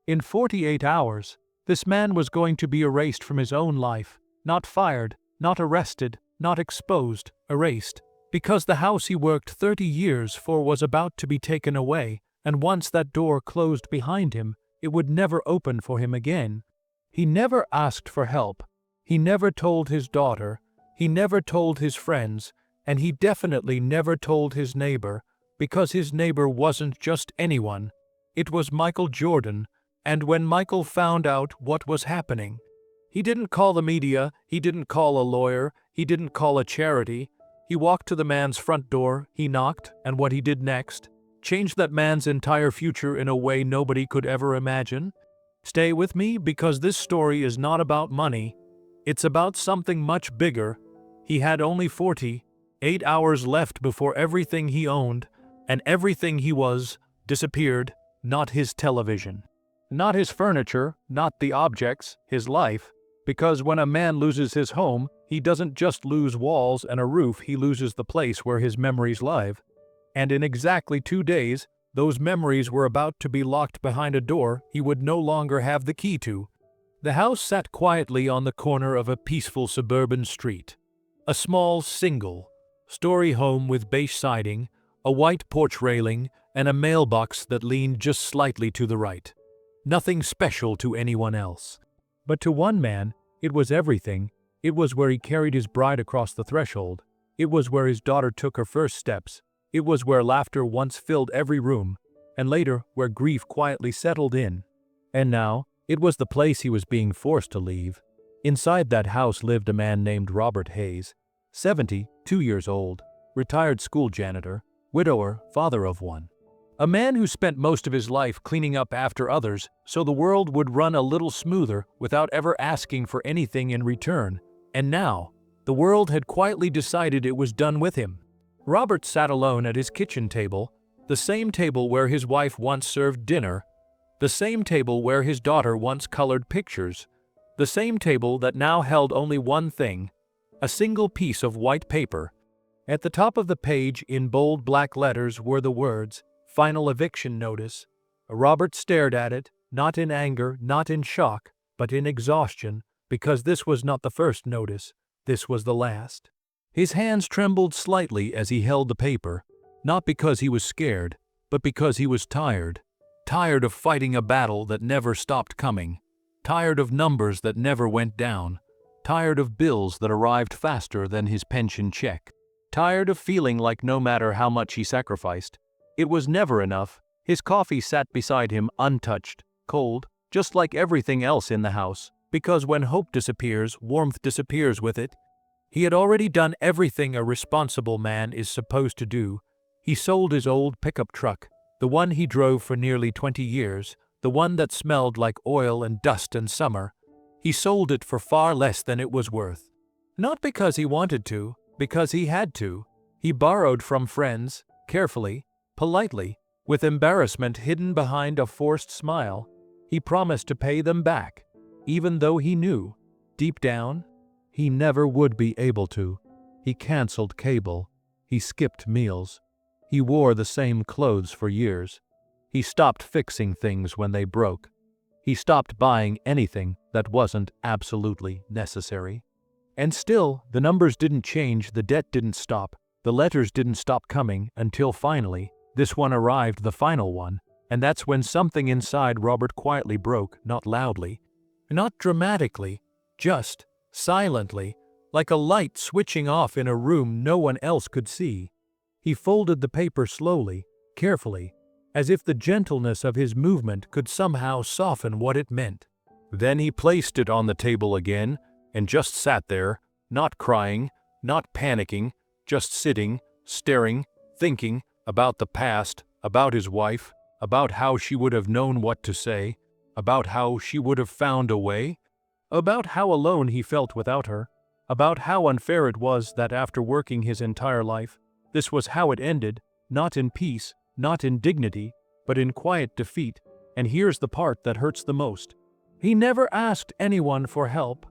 In 48 hours, this man was going to be erased from his own life, not fired, not arrested, not exposed, erased, because the house he worked 30 years for was about to be taken away, and once that door closed behind him, it would never open for him again. He never asked for help. He never told his daughter. He never told his friends, and he definitely never told his neighbor, because his neighbor wasn't just anyone. It was Michael Jordan, and when Michael found out what was happening, he didn't call the media, he didn't call a lawyer, he didn't call a charity. He walked to the man's front door, he knocked, and what he did next changed that man's entire future in a way nobody could ever imagine. Stay with me, because this story is not about money. It's about something much bigger. He had only 48 hours left before everything he owned and everything he was disappeared. Not his television, not his furniture, not the objects, his life. Because when a man loses his home, he doesn't just lose walls and a roof, he loses the place where his memories live. And in exactly 2 days, those memories were about to be locked behind a door he would no longer have the key to. The house sat quietly on the corner of a peaceful suburban street. A small, single-story home with beige siding, a white porch railing, and a mailbox that leaned just slightly to the right. Nothing special to anyone else. But to one man, it was everything. It was where he carried his bride across the threshold. It was where his daughter took her first steps. It was where laughter once filled every room, and later where grief quietly settled in. And now, it was the place he was being forced to leave. Inside that house lived a man named Robert Hayes, 72 years old, retired school janitor, widower, father of one. A man who spent most of his life cleaning up after others so the world would run a little smoother without ever asking for anything in return. And now, the world had quietly decided it was done with him. Robert sat alone at his kitchen table, the same table where his wife once served dinner, the same table where his daughter once colored pictures, the same table that now held only one thing, a single piece of white paper. At the top of the page in bold black letters were the words, "Final eviction notice." Robert stared at it, not in anger, not in shock, but in exhaustion, because this was not the first notice, this was the last. His hands trembled slightly as he held the paper, not because he was scared, but because he was tired. Tired of fighting a battle that never stopped coming. Tired of numbers that never went down. Tired of bills that arrived faster than his pension check. Tired of feeling like no matter how much he sacrificed, it was never enough. His coffee sat beside him untouched, cold, just like everything else in the house, because when hope disappears, warmth disappears with it. He had already done everything a responsible man is supposed to do. He sold his old pickup truck, the one he drove for nearly 20 years, the one that smelled like oil and dust and summer. He sold it for far less than it was worth. Not because he wanted to, because he had to. He borrowed from friends, carefully, politely, with embarrassment hidden behind a forced smile. He promised to pay them back, even though he knew, deep down, he never would be able to. He canceled cable. He skipped meals. He wore the same clothes for years. He stopped fixing things when they broke. He stopped buying anything that wasn't absolutely necessary. And still, the numbers didn't change, the debt didn't stop, the letters didn't stop coming until finally, this one arrived, the final one, and that's when something inside Robert quietly broke, not loudly, not dramatically, just silently, like a light switching off in a room no one else could see. He folded the paper slowly, carefully, as if the gentleness of his movement could somehow soften what it meant. Then he placed it on the table again and just sat there, not crying, not panicking, just sitting, staring, thinking about the past, about his wife, about how she would have known what to say, about how she would have found a way, about how alone he felt without her, about how unfair it was that after working his entire life, this was how it ended, not in peace, not in dignity, but in quiet defeat. And here's the part that hurts the most. He never asked anyone for help,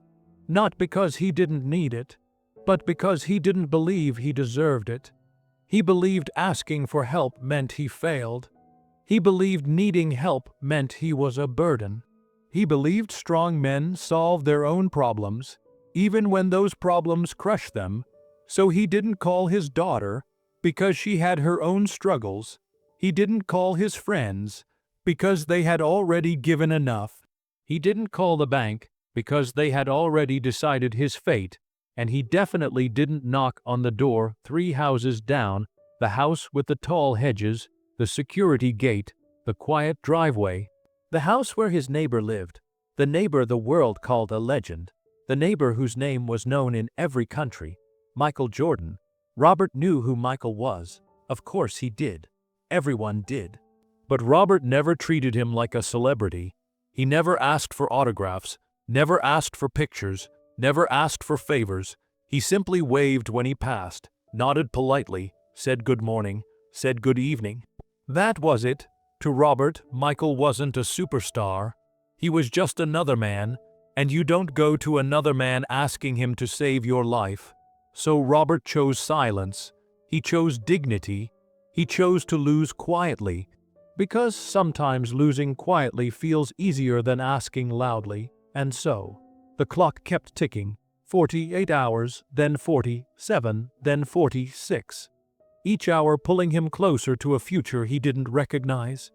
not because he didn't need it, but because he didn't believe he deserved it. He believed asking for help meant he failed. He believed needing help meant he was a burden. He believed strong men solve their own problems, even when those problems crush them, so he didn't call his daughter because she had her own struggles. He didn't call his friends because they had already given enough. He didn't call the bank because they had already decided his fate, and he definitely didn't knock on the door 3 houses down, the house with the tall hedges, the security gate, the quiet driveway, the house where his neighbor lived, the neighbor the world called a legend, the neighbor whose name was known in every country, Michael Jordan. Robert knew who Michael was. Of course he did. Everyone did. But Robert never treated him like a celebrity. He never asked for autographs, never asked for pictures, never asked for favors. He simply waved when he passed, nodded politely, said good morning, said good evening. That was it. To Robert, Michael wasn't a superstar. He was just another man, and you don't go to another man asking him to save your life. So Robert chose silence. He chose dignity. He chose to lose quietly, because sometimes losing quietly feels easier than asking loudly. And so, the clock kept ticking. 48 hours, then 47, then 46. Each hour pulling him closer to a future he didn't recognize.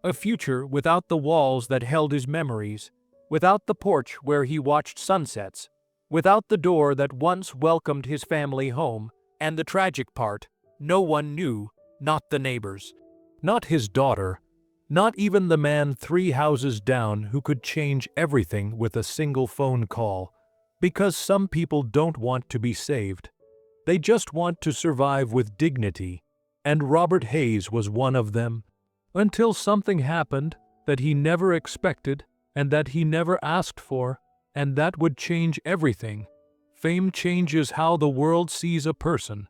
A future without the walls that held his memories, without the porch where he watched sunsets, without the door that once welcomed his family home, and the tragic part, no one knew, not the neighbors, not his daughter, not even the man 3 houses down who could change everything with a single phone call, because some people don't want to be saved. They just want to survive with dignity, and Robert Hayes was one of them, until something happened that he never expected and that he never asked for, and that would change everything. Fame changes how the world sees a person,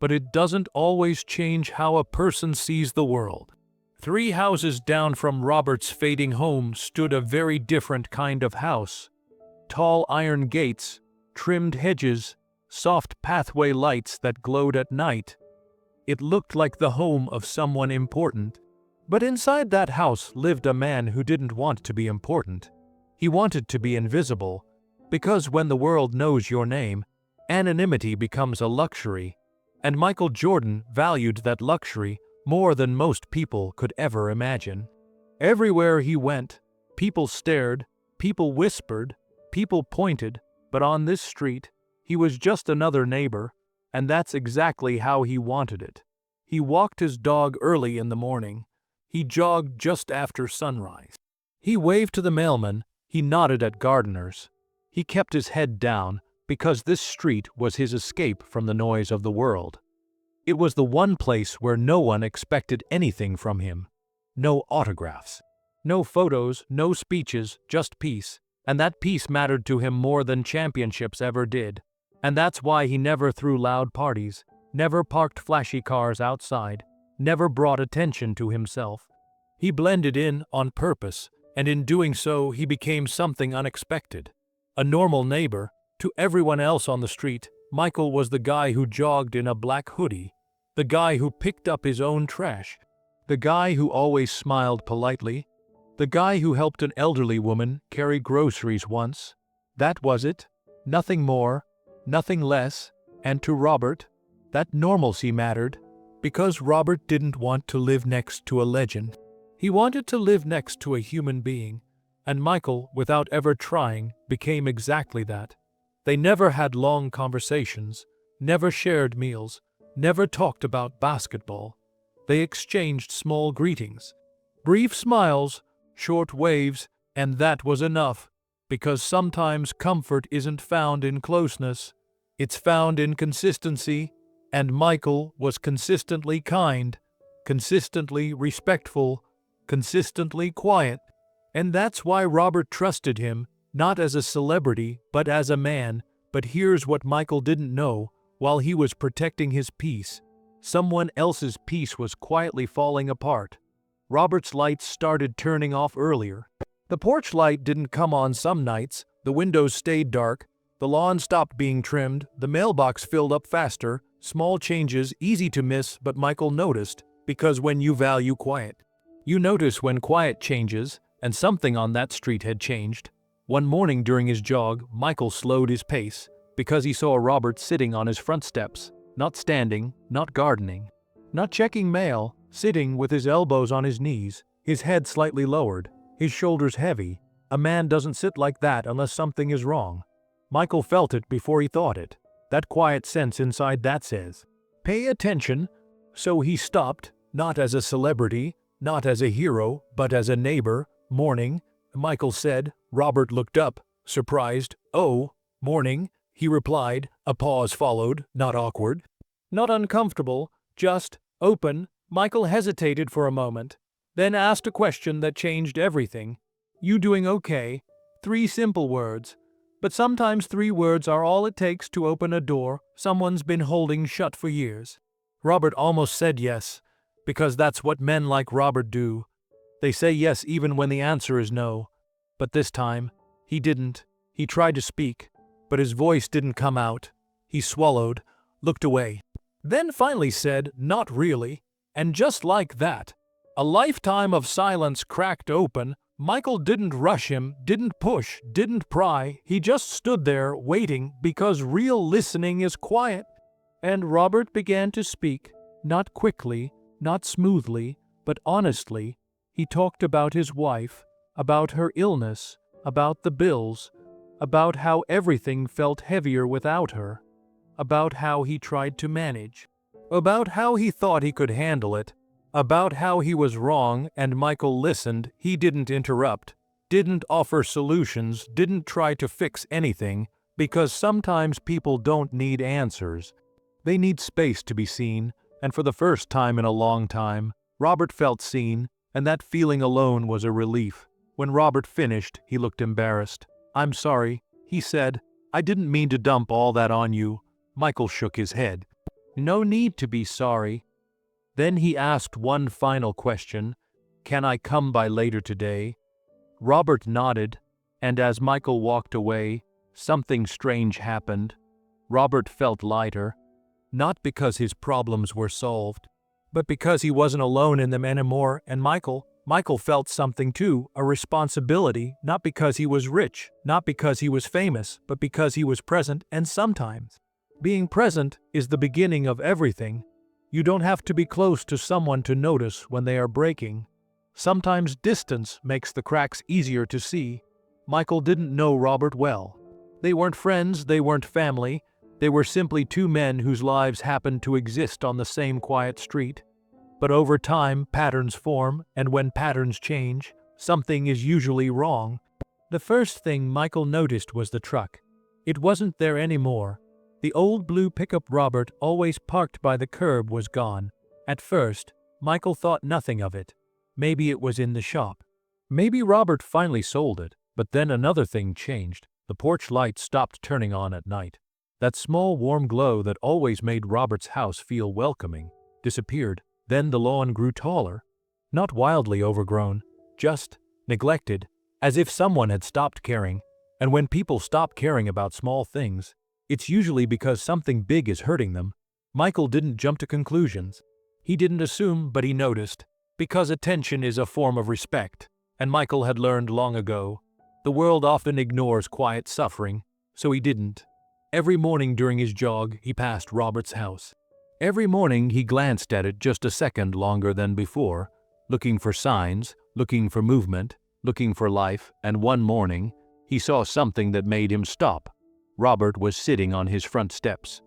but it doesn't always change how a person sees the world. 3 houses down from Robert's fading home stood a very different kind of house. Tall iron gates, trimmed hedges, soft pathway lights that glowed at night. It looked like the home of someone important. But inside that house lived a man who didn't want to be important. He wanted to be invisible, because when the world knows your name, anonymity becomes a luxury, and Michael Jordan valued that luxury more than most people could ever imagine. Everywhere he went, people stared, people whispered, people pointed, but on this street, he was just another neighbor, and that's exactly how he wanted it. He walked his dog early in the morning. He jogged just after sunrise. He waved to the mailman. He nodded at gardeners. He kept his head down because this street was his escape from the noise of the world. It was the one place where no one expected anything from him. No autographs. No photos, no speeches, just peace. And that peace mattered to him more than championships ever did. And that's why he never threw loud parties, never parked flashy cars outside, never brought attention to himself. He blended in on purpose, and in doing so he became something unexpected. A normal neighbor. To everyone else on the street, Michael was the guy who jogged in a black hoodie, the guy who picked up his own trash, the guy who always smiled politely, the guy who helped an elderly woman carry groceries once. That was it. Nothing more, nothing less. And to Robert, that normalcy mattered, because Robert didn't want to live next to a legend. He wanted to live next to a human being, and Michael, without ever trying, became exactly that. They never had long conversations, never shared meals, never talked about basketball. They exchanged small greetings, brief smiles, short waves, and that was enough, because sometimes comfort isn't found in closeness, it's found in consistency, and Michael was consistently kind, consistently respectful, consistently quiet, and that's why Robert trusted him, not as a celebrity, but as a man. But here's what Michael didn't know. While he was protecting his peace, someone else's peace was quietly falling apart. Robert's lights started turning off earlier. The porch light didn't come on some nights, the windows stayed dark, the lawn stopped being trimmed, the mailbox filled up faster, small changes easy to miss, but Michael noticed, because when you value quiet, You notice when quiet changes, and something on that street had changed. One morning during his jog, Michael slowed his pace because he saw Robert sitting on his front steps, not standing, not gardening, not checking mail, sitting with his elbows on his knees, his head slightly lowered, his shoulders heavy. A man doesn't sit like that unless something is wrong. Michael felt it before he thought it. That quiet sense inside that says, "Pay attention." So he stopped, not as a celebrity, not as a hero, but as a neighbor. "Morning," Michael said. Robert looked up, surprised. "Oh, morning," he replied. A pause followed, not awkward, not uncomfortable, just open. Michael hesitated for a moment, then asked a question that changed everything. "You doing okay?" 3 simple words. But sometimes 3 words are all it takes to open a door someone's been holding shut for years. Robert almost said yes, because that's what men like Robert do. They say yes even when the answer is no. But this time, he didn't. He tried to speak, but his voice didn't come out. He swallowed, looked away, then finally said, "Not really." And just like that, a lifetime of silence cracked open. Michael didn't rush him, didn't push, didn't pry. He just stood there waiting, because real listening is quiet. And Robert began to speak, not quickly, not smoothly, but honestly. He talked about his wife, about her illness, about the bills, about how everything felt heavier without her, about how he tried to manage, about how he thought he could handle it, about how he was wrong. And Michael listened. He didn't interrupt, didn't offer solutions, didn't try to fix anything, because sometimes people don't need answers. They need space to be seen, and for the first time in a long time, Robert felt seen, and that feeling alone was a relief. When Robert finished, he looked embarrassed. "I'm sorry," he said. "I didn't mean to dump all that on you." Michael shook his head. "No need to be sorry." Then he asked one final question. "Can I come by later today?" Robert nodded, and as Michael walked away, something strange happened. Robert felt lighter, not because his problems were solved, but because he wasn't alone in them anymore. And Michael felt something too, a responsibility, not because he was rich, not because he was famous, but because he was present. And sometimes, being present is the beginning of everything. You don't have to be close to someone to notice when they are breaking. Sometimes distance makes the cracks easier to see. Michael didn't know Robert well. They weren't friends, they weren't family. They were simply 2 men whose lives happened to exist on the same quiet street. But over time, patterns form, and when patterns change, something is usually wrong. The first thing Michael noticed was the truck. It wasn't there anymore. The old blue pickup Robert always parked by the curb was gone. At first, Michael thought nothing of it. Maybe it was in the shop. Maybe Robert finally sold it. But then another thing changed. The porch light stopped turning on at night. That small warm glow that always made Robert's house feel welcoming disappeared. Then the lawn grew taller. Not wildly overgrown, just neglected, as if someone had stopped caring. And when people stop caring about small things, it's usually because something big is hurting them. Michael didn't jump to conclusions. He didn't assume, but he noticed. Because attention is a form of respect, and Michael had learned long ago. The world often ignores quiet suffering, so he didn't. Every morning during his jog, he passed Robert's house. Every morning he glanced at it just a second longer than before, looking for signs, looking for movement, looking for life. And one morning, he saw something that made him stop. Robert was sitting on his front steps.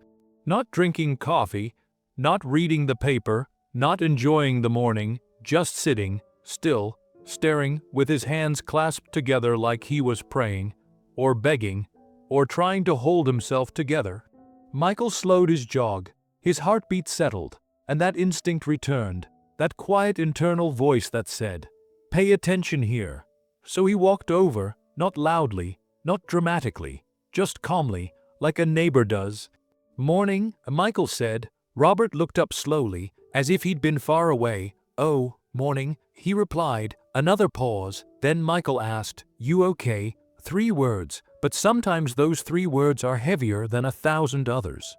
Not drinking coffee, not reading the paper, not enjoying the morning, just sitting, still, staring, with his hands clasped together like he was praying, or begging, or trying to hold himself together. Michael slowed his jog. His heartbeat settled, and that instinct returned, that quiet internal voice that said, "Pay attention here." So he walked over, not loudly, not dramatically, just calmly, like a neighbor does. "Morning," Michael said. Robert looked up slowly, as if he'd been far away. "Oh, morning," he replied. Another pause, then Michael asked, "You okay?" 3 words, but sometimes those 3 words are heavier than 1,000 others.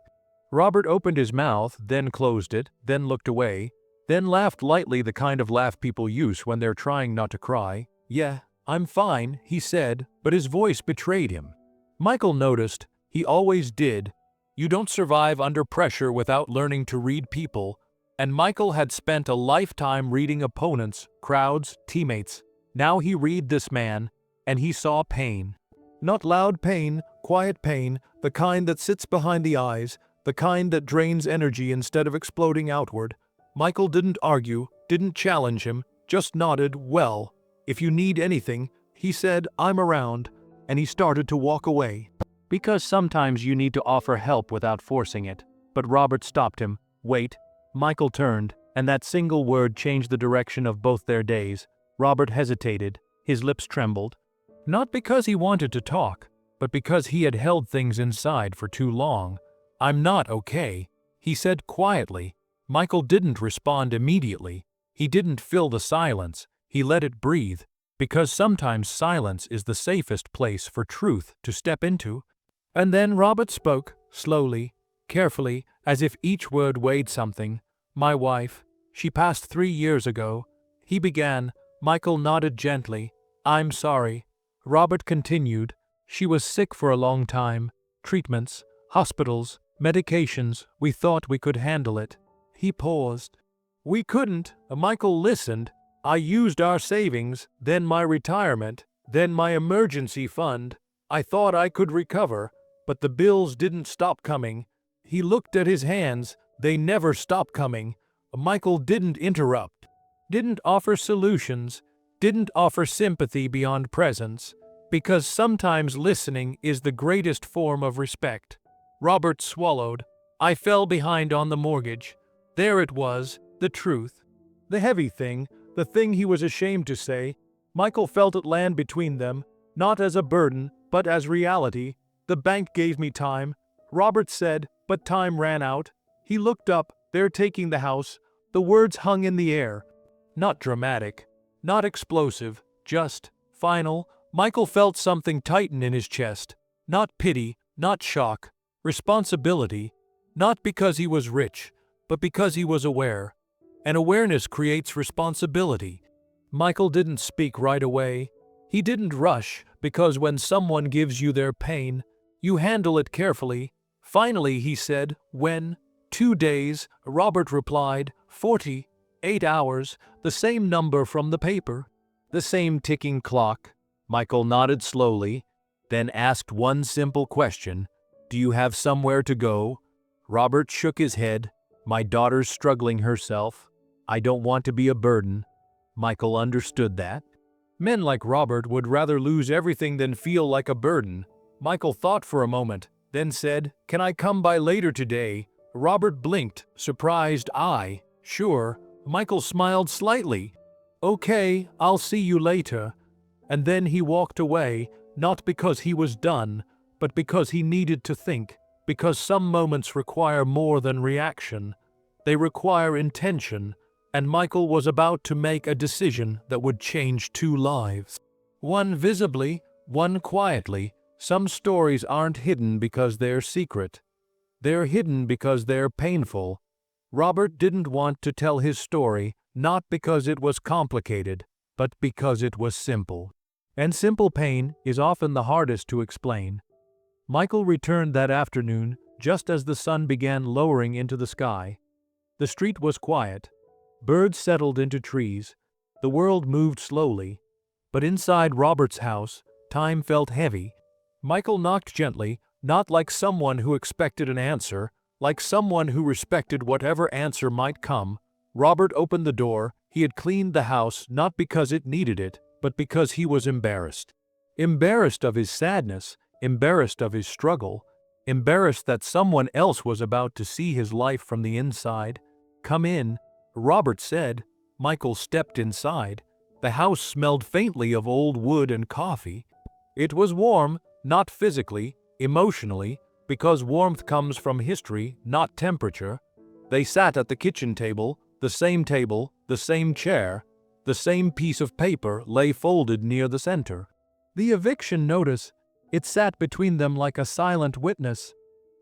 Robert opened his mouth, then closed it, then looked away. then laughed lightly, the kind of laugh people use when they're trying not to cry. "Yeah, I'm fine," he said, but his voice betrayed him. Michael noticed. He always did. You don't survive under pressure without learning to read people, and Michael had spent a lifetime reading opponents, crowds, teammates. Now he read this man, and he saw pain. Not loud pain, quiet pain, the kind that sits behind the eyes, the kind that drains energy instead of exploding outward. Michael didn't argue, didn't challenge him, just nodded. "Well, if you need anything," he said, "I'm around," and he started to walk away. Because sometimes you need to offer help without forcing it. But Robert stopped him. "Wait." Michael turned, and that single word changed the direction of both their days. Robert hesitated. His lips trembled. Not because he wanted to talk, but because he had held things inside for too long. "I'm not okay," he said quietly. Michael didn't respond immediately. He didn't fill the silence. He let it breathe, because sometimes silence is the safest place for truth to step into. And then Robert spoke, slowly, carefully, as if each word weighed something. "My wife, she passed 3 years ago." He began. Michael nodded gently. "I'm sorry." Robert continued. "She was sick for a long time. Treatments, hospitals, medications. We thought we could handle it." He paused. "We couldn't." Michael listened. "I used our savings, then my retirement, then my emergency fund. I thought I could recover, but the bills didn't stop coming." He looked at his hands. They never stopped coming. Michael didn't interrupt, didn't offer solutions, didn't offer sympathy beyond presence, because sometimes listening is the greatest form of respect. Robert swallowed. "I fell behind on the mortgage." There it was, the truth. The heavy thing, the thing he was ashamed to say. Michael felt it land between them, not as a burden, but as reality. "The bank gave me time," Robert said, but time ran out. He looked up. "They're taking the house." The words hung in the air. Not dramatic, not explosive, just final. Michael felt something tighten in his chest. Not pity, not shock. Responsibility. Not because he was rich, but because he was aware. And awareness creates responsibility. Michael didn't speak right away. He didn't rush, because when someone gives you their pain, you handle it carefully. Finally, he said, "When?" 2 days, Robert replied. 48 hours, the same number from the paper. The same ticking clock. Michael nodded slowly, then asked one simple question. "Do you have somewhere to go?" Robert shook his head. "My daughter's struggling herself. I don't want to be a burden." Michael understood that. Men like Robert would rather lose everything than feel like a burden. Michael thought for a moment, then said, "Can I come by later today?" Robert blinked, surprised. Sure." Michael smiled slightly. "Okay, I'll see you later." And then he walked away, not because he was done, but because he needed to think, because some moments require more than reaction. They require intention, and Michael was about to make a decision that would change 2 lives. One visibly, one quietly. Some stories aren't hidden because they're secret. They're hidden because they're painful. Robert didn't want to tell his story, not because it was complicated, but because it was simple. And simple pain is often the hardest to explain. Michael returned that afternoon, just as the sun began lowering into the sky. The street was quiet. Birds settled into trees. The world moved slowly. But inside Robert's house, time felt heavy. Michael knocked gently, not like someone who expected an answer, like someone who respected whatever answer might come. Robert opened the door. He had cleaned the house not because it needed it, but because he was embarrassed. Embarrassed of his sadness, embarrassed of his struggle, embarrassed that someone else was about to see his life from the inside. "Come in," Robert said. Michael stepped inside. The house smelled faintly of old wood and coffee. It was warm, not physically, emotionally, because warmth comes from history, not temperature. They sat at the kitchen table, the same chair, the same piece of paper lay folded near the center. The eviction notice, it sat between them like a silent witness.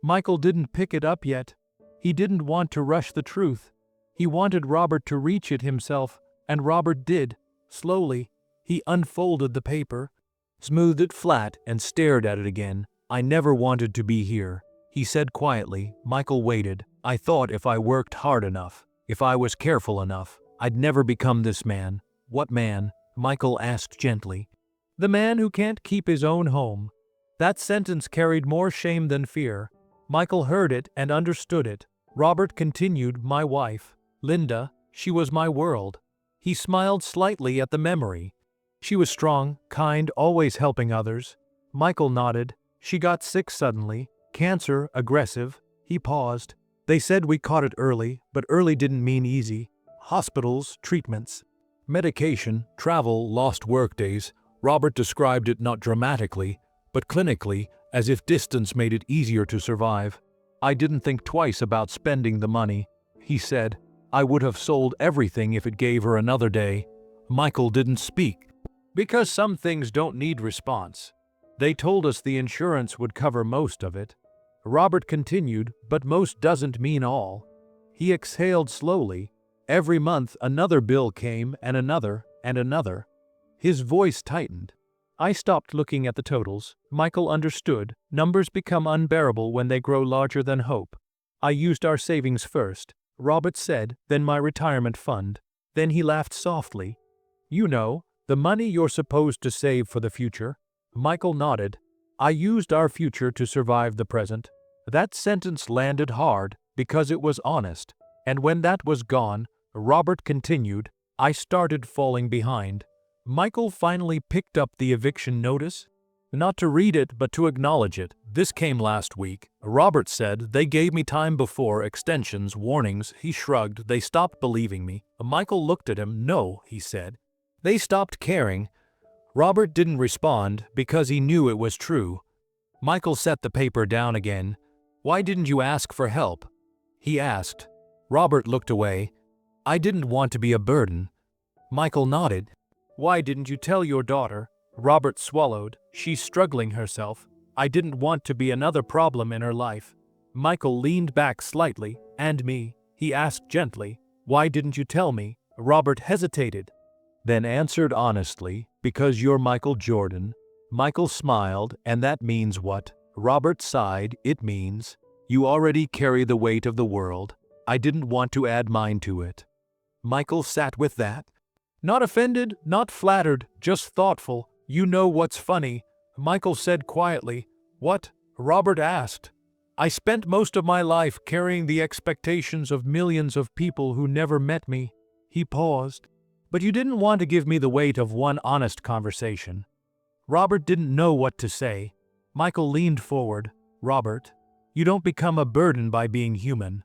Michael didn't pick it up yet. He didn't want to rush the truth. He wanted Robert to reach it himself, and Robert did. Slowly, he unfolded the paper, smoothed it flat, and stared at it again. "I never wanted to be here," he said quietly. Michael waited. "I thought if I worked hard enough, if I was careful enough, I'd never become this man." "What man?" Michael asked gently. "The man who can't keep his own home." That sentence carried more shame than fear. Michael heard it and understood it. Robert continued, "My wife, Linda, she was my world." He smiled slightly at the memory. "She was strong, kind, always helping others." Michael nodded. "She got sick suddenly. Cancer, aggressive." He paused. "They said we caught it early, but early didn't mean easy. Hospitals, treatments, medication, travel, lost workdays." Robert described it not dramatically, but clinically, as if distance made it easier to survive. "I didn't think twice about spending the money," he said. "I would have sold everything if it gave her another day." Michael didn't speak. "Because some things don't need response. They told us the insurance would cover most of it." Robert continued, "But most doesn't mean all." He exhaled slowly. Every month another bill came, and another, and another. His voice tightened. I stopped looking at the totals. Michael understood. Numbers become unbearable when they grow larger than hope. "I used our savings first," Robert said, "then my retirement fund." Then he laughed softly. "You know, the money you're supposed to save for the future." Michael nodded. "I used our future to survive the present." That sentence landed hard, because it was honest. And when that was gone, Robert continued, "I started falling behind." Michael finally picked up the eviction notice. Not to read it, but to acknowledge it. "This came last week," Robert said. "They gave me time before, extensions, warnings." He shrugged. "They stopped believing me." Michael looked at him. "No," he said. "They stopped caring." Robert didn't respond, because he knew it was true. Michael set the paper down again. "Why didn't you ask for help?" he asked. Robert looked away. "I didn't want to be a burden." Michael nodded. "Why didn't you tell your daughter?" Robert swallowed. "She's struggling herself." "I didn't want to be another problem in her life." Michael leaned back slightly. "And me?" he asked gently. "Why didn't you tell me?" Robert hesitated, then answered honestly, "Because you're Michael Jordan." Michael smiled. "And that means what?" Robert sighed. "It means you already carry the weight of the world. I didn't want to add mine to it." Michael sat with that. Not offended, not flattered, just thoughtful. "You know what's funny?" Michael said quietly. "What?" Robert asked. "I spent most of my life carrying the expectations of millions of people who never met me." He paused. "But you didn't want to give me the weight of one honest conversation." Robert didn't know what to say. Michael leaned forward. "Robert, you don't become a burden by being human."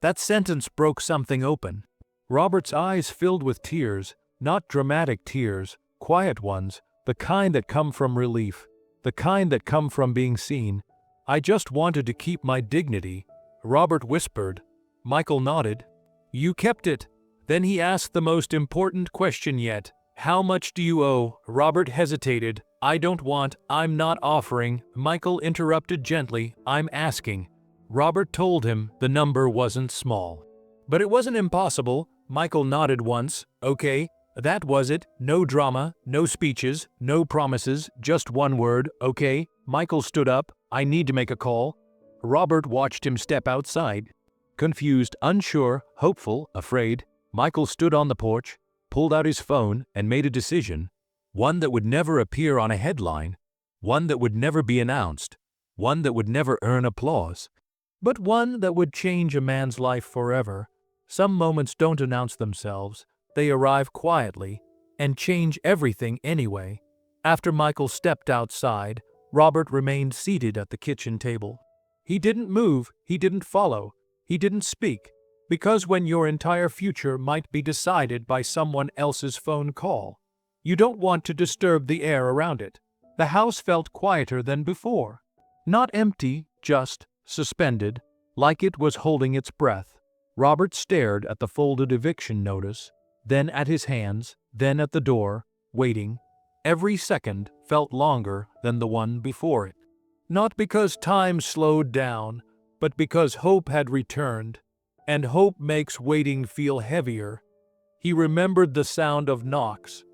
That sentence broke something open. Robert's eyes filled with tears. Not dramatic tears, quiet ones, the kind that come from relief, the kind that come from being seen. "I just wanted to keep my dignity," Robert whispered. Michael nodded. "You kept it." Then he asked the most important question yet. "How much do you owe?" Robert hesitated. I'm not offering," Michael interrupted gently. "I'm asking." Robert told him the number wasn't small. "But it wasn't impossible." Michael nodded once. "Okay. That was it. No drama, no speeches, no promises, just one word, okay." Michael stood up. "I need to make a call." Robert watched him step outside. Confused, unsure, hopeful, afraid, Michael stood on the porch, pulled out his phone, and made a decision. One that would never appear on a headline. One that would never be announced. One that would never earn applause. But one that would change a man's life forever. Some moments don't announce themselves. They arrive quietly and change everything anyway. After Michael stepped outside, Robert remained seated at the kitchen table. He didn't move, he didn't follow, he didn't speak, because when your entire future might be decided by someone else's phone call, you don't want to disturb the air around it. The house felt quieter than before. Not empty, just suspended, like it was holding its breath. Robert stared at the folded eviction notice, then at his hands, then at the door, waiting. Every second felt longer than the one before it. Not because time slowed down, but because hope had returned. And hope makes waiting feel heavier. He remembered the sound of knocks.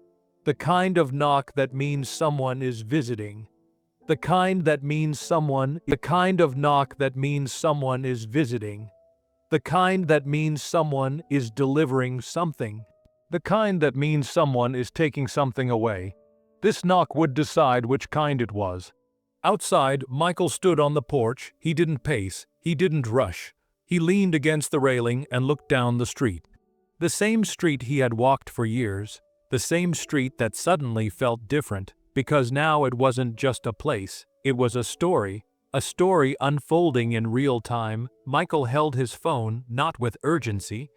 The kind of knock that means someone is visiting. The kind that means the kind of knock that means someone is visiting. The kind that means someone is delivering something. The kind that means someone is taking something away. This knock would decide which kind it was. Outside, Michael stood on the porch. He didn't pace. He didn't rush. He leaned against the railing and looked down the street. The same street he had walked for years. The same street that suddenly felt different, because now it wasn't just a place. It was a story unfolding in real time. Michael held his phone, not with urgency,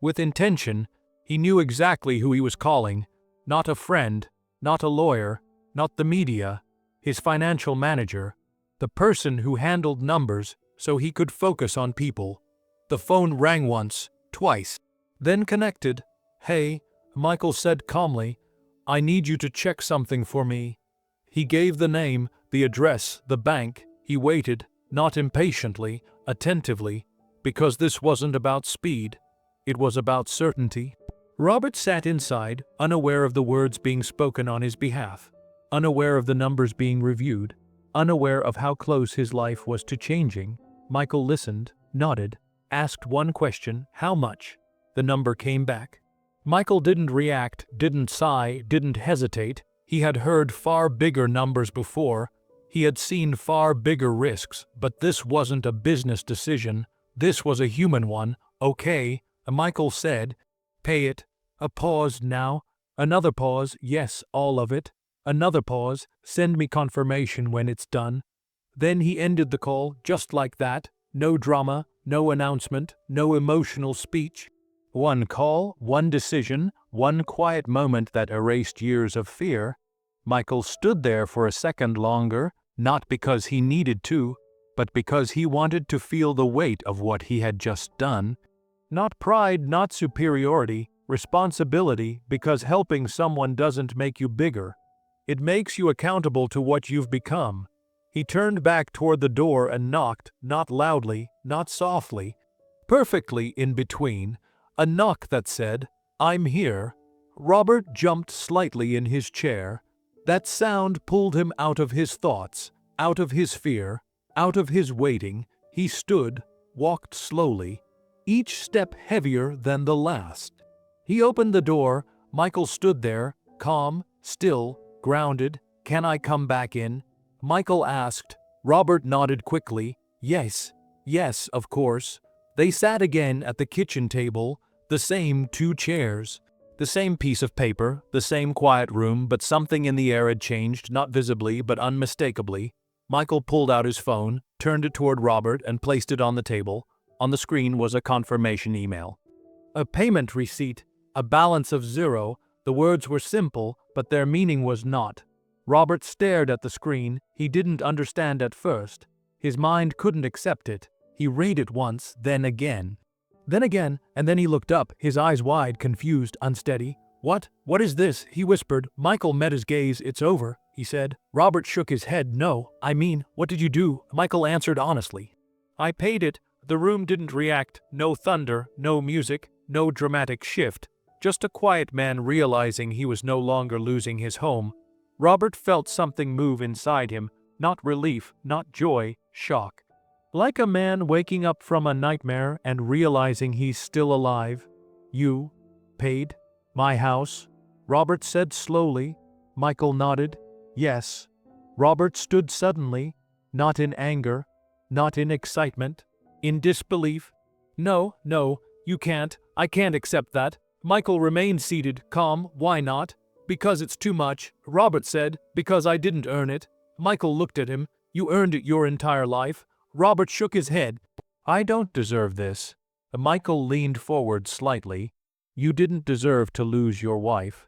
with intention. He knew exactly who he was calling. Not a friend, not a lawyer, not the media. His financial manager, the person who handled numbers so he could focus on people. The phone rang once, twice, then connected. "Hey," Michael said calmly, "I need you to check something for me." He gave the name, the address, the bank. He waited, not impatiently, attentively, because this wasn't about speed. It was about certainty. Robert sat inside, unaware of the words being spoken on his behalf, unaware of the numbers being reviewed, unaware of how close his life was to changing. Michael listened, nodded, asked one question, "How much?" The number came back. Michael didn't react, didn't sigh, didn't hesitate. He had heard far bigger numbers before. He had seen far bigger risks, but this wasn't a business decision. This was a human one. "Okay," Michael said. "Pay it." A pause now. Another pause. "Yes, all of it." Another pause. "Send me confirmation when it's done." Then he ended the call, just like that. No drama, no announcement, no emotional speech. One call, one decision, one quiet moment that erased years of fear. Michael stood there for a second longer, not because he needed to, but because he wanted to feel the weight of what he had just done. Not pride, not superiority, responsibility, because helping someone doesn't make you bigger. It makes you accountable to what you've become. He turned back toward the door and knocked, not loudly, not softly, perfectly in between. A knock that said, "I'm here." Robert jumped slightly in his chair. That sound pulled him out of his thoughts, out of his fear, out of his waiting. He stood, walked slowly, each step heavier than the last. He opened the door. Michael stood there, calm, still, grounded. "Can I come back in?" Michael asked. Robert nodded quickly. "Yes, yes, of course." They sat again at the kitchen table, the same two chairs, the same piece of paper, the same quiet room, but something in the air had changed, not visibly but unmistakably. Michael pulled out his phone, turned it toward Robert, and placed it on the table. On the screen was a confirmation email. A payment receipt, a balance of 0. The words were simple, but their meaning was not. Robert stared at the screen. He didn't understand at first. His mind couldn't accept it. He read it once, then again, and then he looked up, his eyes wide, confused, unsteady. What is this?" he whispered. Michael met his gaze. "It's over," he said. Robert shook his head. "No, I mean, what did you do?" Michael answered honestly. "I paid it." The room didn't react. No thunder, no music, no dramatic shift. Just a quiet man realizing he was no longer losing his home. Robert felt something move inside him. Not relief, not joy, shock. Like a man waking up from a nightmare and realizing he's still alive. "You paid my house?" Robert said slowly. Michael nodded. "Yes." Robert stood suddenly, not in anger, not in excitement, in disbelief. No, you can't. I can't accept that." Michael remained seated, calm. "Why not?" "Because it's too much," Robert said. "Because I didn't earn it." Michael looked at him. "You earned it your entire life." Robert shook his head. "I don't deserve this." Michael leaned forward slightly. "You didn't deserve to lose your wife.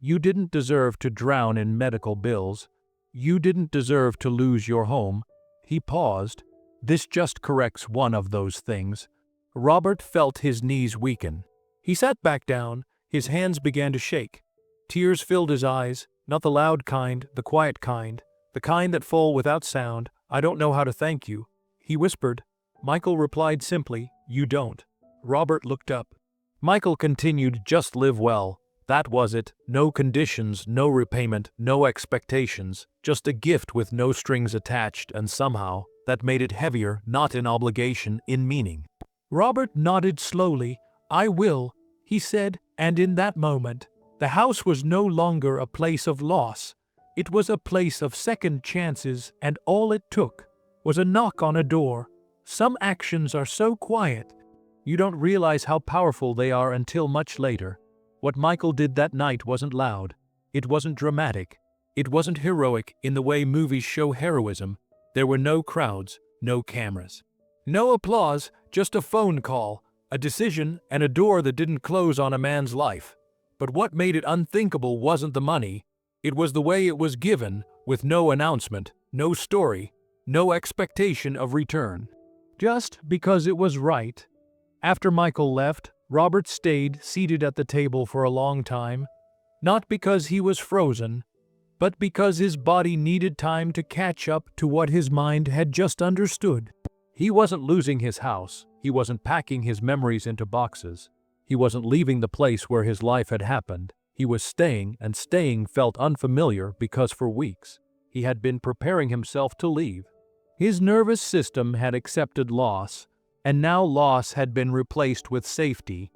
You didn't deserve to drown in medical bills. You didn't deserve to lose your home." He paused. "This just corrects one of those things." Robert felt his knees weaken. He sat back down. His hands began to shake. Tears filled his eyes, not the loud kind, the quiet kind, the kind that fall without sound. "I don't know how to thank you," he whispered. Michael replied simply, "You don't." Robert looked up. Michael continued, "Just live well. That was it. No conditions, no repayment, no expectations. Just a gift with no strings attached, and somehow that made it heavier, not in obligation, in meaning." Robert nodded slowly. "I will," he said, and in that moment, the house was no longer a place of loss. It was a place of second chances, and all it took was a knock on a door. Some actions are so quiet, you don't realize how powerful they are until much later. What Michael did that night wasn't loud. It wasn't dramatic. It wasn't heroic in the way movies show heroism. There were no crowds, no cameras, no applause, just a phone call, a decision, and a door that didn't close on a man's life. But what made it unthinkable wasn't the money. It was the way it was given, with no announcement, no story, no expectation of return. Just because it was right. After Michael left, Robert stayed seated at the table for a long time, not because he was frozen, but because his body needed time to catch up to what his mind had just understood. He wasn't losing his house. He wasn't packing his memories into boxes. He wasn't leaving the place where his life had happened. He was staying, and staying felt unfamiliar because for weeks he had been preparing himself to leave. His nervous system had accepted loss, and now loss had been replaced with safety.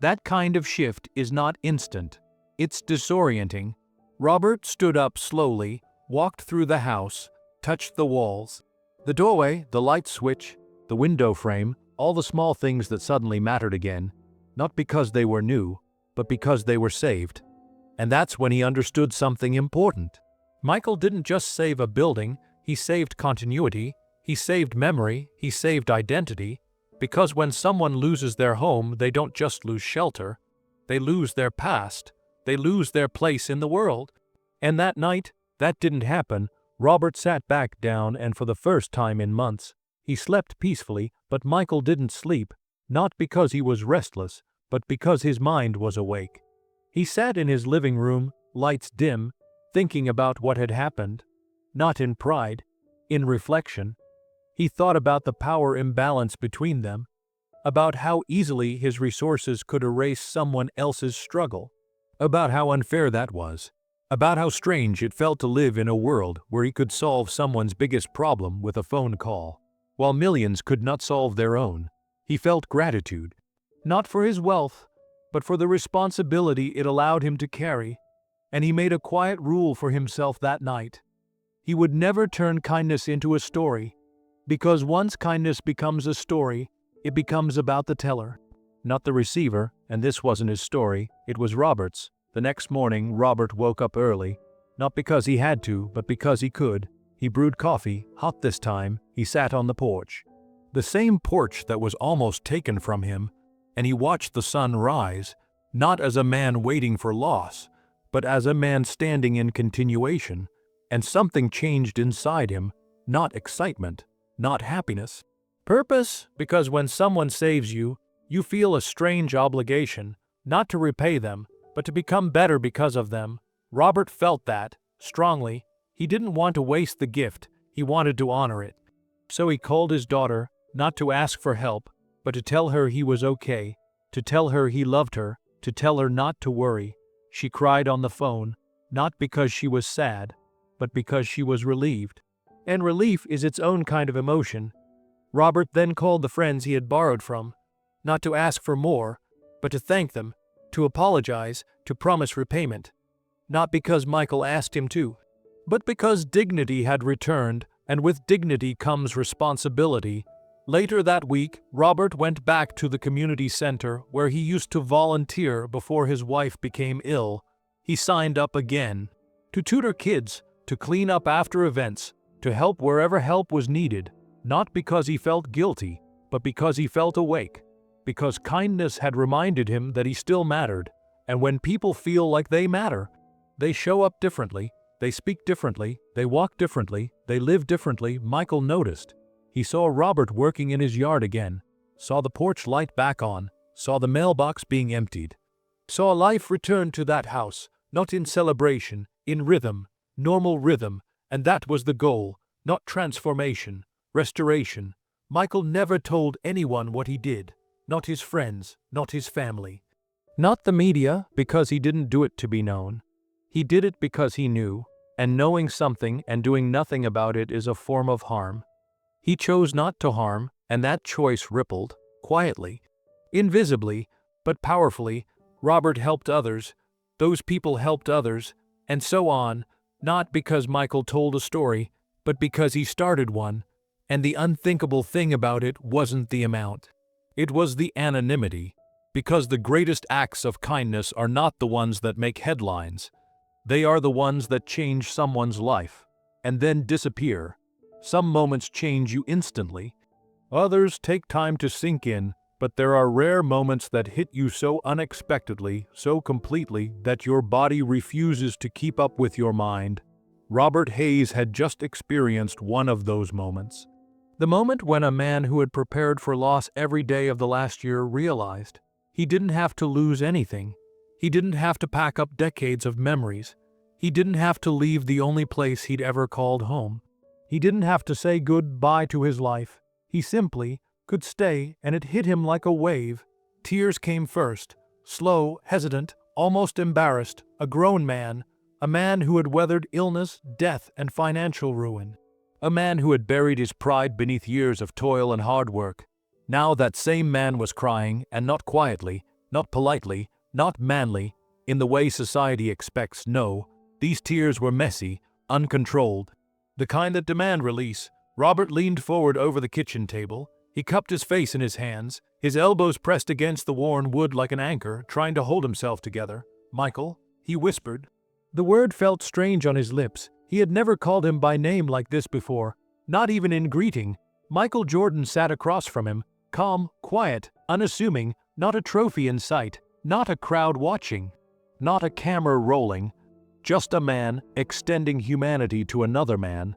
That kind of shift is not instant. It's disorienting. Robert stood up slowly, walked through the house, touched the walls. The doorway, the light switch, the window frame, all the small things that suddenly mattered again, not because they were new, but because they were saved. And that's when he understood something important. Michael didn't just save a building, he saved continuity, he saved memory, he saved identity. Because when someone loses their home, they don't just lose shelter, they lose their past, they lose their place in the world. And that night, that didn't happen. Robert sat back down, and for the first time in months, he slept peacefully. But Michael didn't sleep, not because he was restless, but because his mind was awake. He sat in his living room, lights dim, thinking about what had happened. Not in pride, in reflection. He thought about the power imbalance between them, about how easily his resources could erase someone else's struggle, about how unfair that was, about how strange it felt to live in a world where he could solve someone's biggest problem with a phone call, while millions could not solve their own. He felt gratitude, not for his wealth, but for the responsibility it allowed him to carry, and he made a quiet rule for himself that night. He would never turn kindness into a story, because once kindness becomes a story, it becomes about the teller, not the receiver, and this wasn't his story, it was Robert's. The next morning, Robert woke up early, not because he had to, but because he could. He brewed coffee, hot this time. He sat on the porch, the same porch that was almost taken from him, and he watched the sun rise, not as a man waiting for loss, but as a man standing in continuation. And something changed inside him, not excitement, not happiness. Purpose, because when someone saves you, you feel a strange obligation, not to repay them, but to become better because of them. Robert felt that, strongly. He didn't want to waste the gift, he wanted to honor it. So he called his daughter, not to ask for help, but to tell her he was okay, to tell her he loved her, to tell her not to worry. She cried on the phone, not because she was sad, but because she was relieved. And relief is its own kind of emotion. Robert then called the friends he had borrowed from, not to ask for more, but to thank them, to apologize, to promise repayment. Not because Michael asked him to, but because dignity had returned, and with dignity comes responsibility. Later that week, Robert went back to the community center where he used to volunteer before his wife became ill. He signed up again, to tutor kids, to clean up after events, to help wherever help was needed, not because he felt guilty, but because he felt awake, because kindness had reminded him that he still mattered. And when people feel like they matter, they show up differently, they speak differently, they walk differently, they live differently. Michael noticed. He saw Robert working in his yard again, saw the porch light back on, saw the mailbox being emptied, saw life return to that house, not in celebration, in rhythm, normal rhythm, and that was the goal, not transformation, restoration. Michael never told anyone what he did, not his friends, not his family. Not the media, because he didn't do it to be known. He did it because he knew, and knowing something and doing nothing about it is a form of harm. He chose not to harm, and that choice rippled, quietly, invisibly, but powerfully. Robert helped others, those people helped others, and so on, not because Michael told a story, but because he started one, and the unthinkable thing about it wasn't the amount. It was the anonymity, because the greatest acts of kindness are not the ones that make headlines. They are the ones that change someone's life, and then disappear. Some moments change you instantly. Others take time to sink in, but there are rare moments that hit you so unexpectedly, so completely, that your body refuses to keep up with your mind. Robert Hayes had just experienced one of those moments. The moment when a man who had prepared for loss every day of the last year realized he didn't have to lose anything. He didn't have to pack up decades of memories. He didn't have to leave the only place he'd ever called home. He didn't have to say goodbye to his life. He simply could stay, and it hit him like a wave. Tears came first, slow, hesitant, almost embarrassed, a grown man, a man who had weathered illness, death, and financial ruin. A man who had buried his pride beneath years of toil and hard work. Now that same man was crying, and not quietly, not politely, not manly, in the way society expects. No, these tears were messy, uncontrolled, the kind that demand release. Robert leaned forward over the kitchen table. He cupped his face in his hands, his elbows pressed against the worn wood like an anchor, trying to hold himself together. "Michael," he whispered. The word felt strange on his lips. He had never called him by name like this before, not even in greeting. Michael Jordan sat across from him, calm, quiet, unassuming, not a trophy in sight, not a crowd watching, not a camera rolling, just a man extending humanity to another man.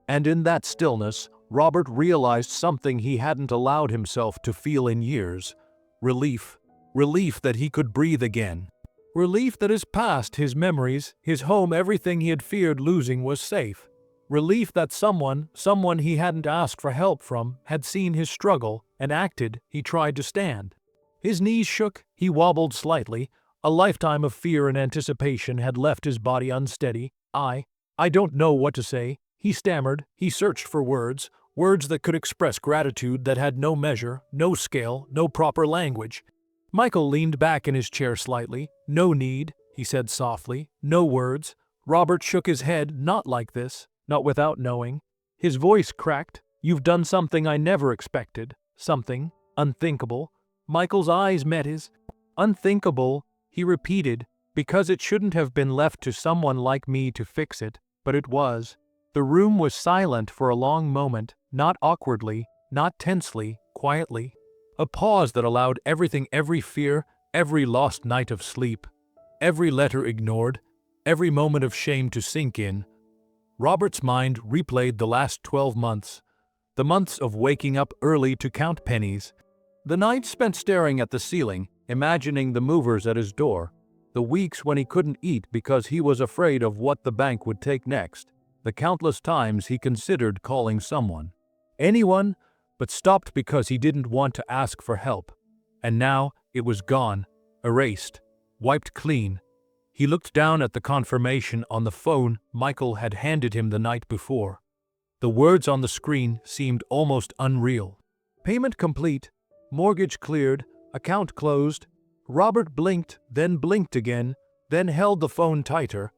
And in that stillness, Robert realized something he hadn't allowed himself to feel in years. Relief. Relief that he could breathe again. Relief that his past, his memories, his home, everything he had feared losing was safe. Relief that someone he hadn't asked for help from, had seen his struggle and acted. He tried to stand. His knees shook, he wobbled slightly. A lifetime of fear and anticipation had left his body unsteady. I don't know what to say, he stammered. He searched for words that could express gratitude that had no measure, no scale, no proper language. Michael leaned back in his chair slightly. "No need," he said softly. "No words." Robert shook his head. "Not like this, not without knowing." His voice cracked. "You've done something I never expected, something unthinkable." Michael's eyes met his. "Unthinkable," he repeated, "because it shouldn't have been left to someone like me to fix it, but it was." The room was silent for a long moment, not awkwardly, not tensely, quietly. A pause that allowed everything, every fear, every lost night of sleep, every letter ignored, every moment of shame to sink in. Robert's mind replayed the last 12 months, the months of waking up early to count pennies, the nights spent staring at the ceiling, imagining the movers at his door, the weeks when he couldn't eat because he was afraid of what the bank would take next, the countless times he considered calling someone, anyone, but stopped because he didn't want to ask for help. And now it was gone, erased, wiped clean. He looked down at the confirmation on the phone Michael had handed him the night before. The words on the screen seemed almost unreal. Payment complete, mortgage cleared, account closed. Robert blinked, then blinked again, then held the phone tighter.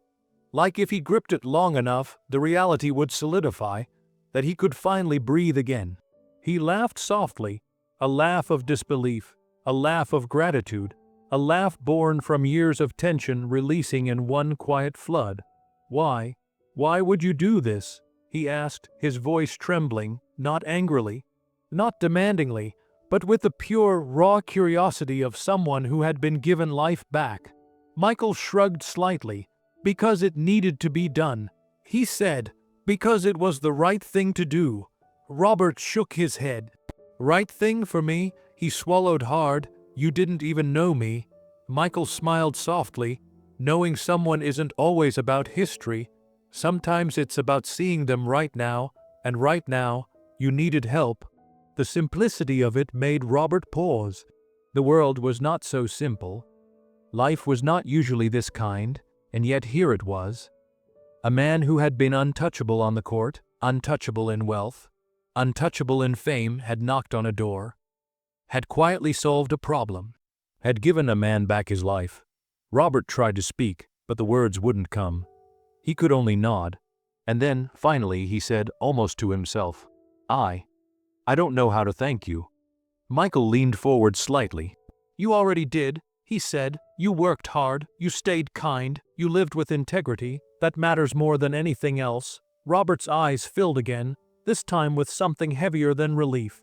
Like if he gripped it long enough, the reality would solidify, that he could finally breathe again. He laughed softly, a laugh of disbelief, a laugh of gratitude, a laugh born from years of tension releasing in one quiet flood. "Why? Why would you do this?" he asked, his voice trembling, not angrily, not demandingly, but with the pure, raw curiosity of someone who had been given life back. Michael shrugged slightly. "Because it needed to be done," he said. "Because it was the right thing to do." Robert shook his head. "Right thing for me?" He swallowed hard. "You didn't even know me." Michael smiled softly. "Knowing someone isn't always about history. Sometimes it's about seeing them right now, and right now, you needed help." The simplicity of it made Robert pause. The world was not so simple. Life was not usually this kind, and yet here it was. A man who had been untouchable on the court, untouchable in wealth, untouchable in fame, had knocked on a door, had quietly solved a problem, had given a man back his life. Robert tried to speak, but the words wouldn't come. He could only nod. And then, finally, he said, almost to himself, I don't know how to thank you." Michael leaned forward slightly. "You already did," he said. "You worked hard, you stayed kind, you lived with integrity. That matters more than anything else." Robert's eyes filled again, this time with something heavier than relief.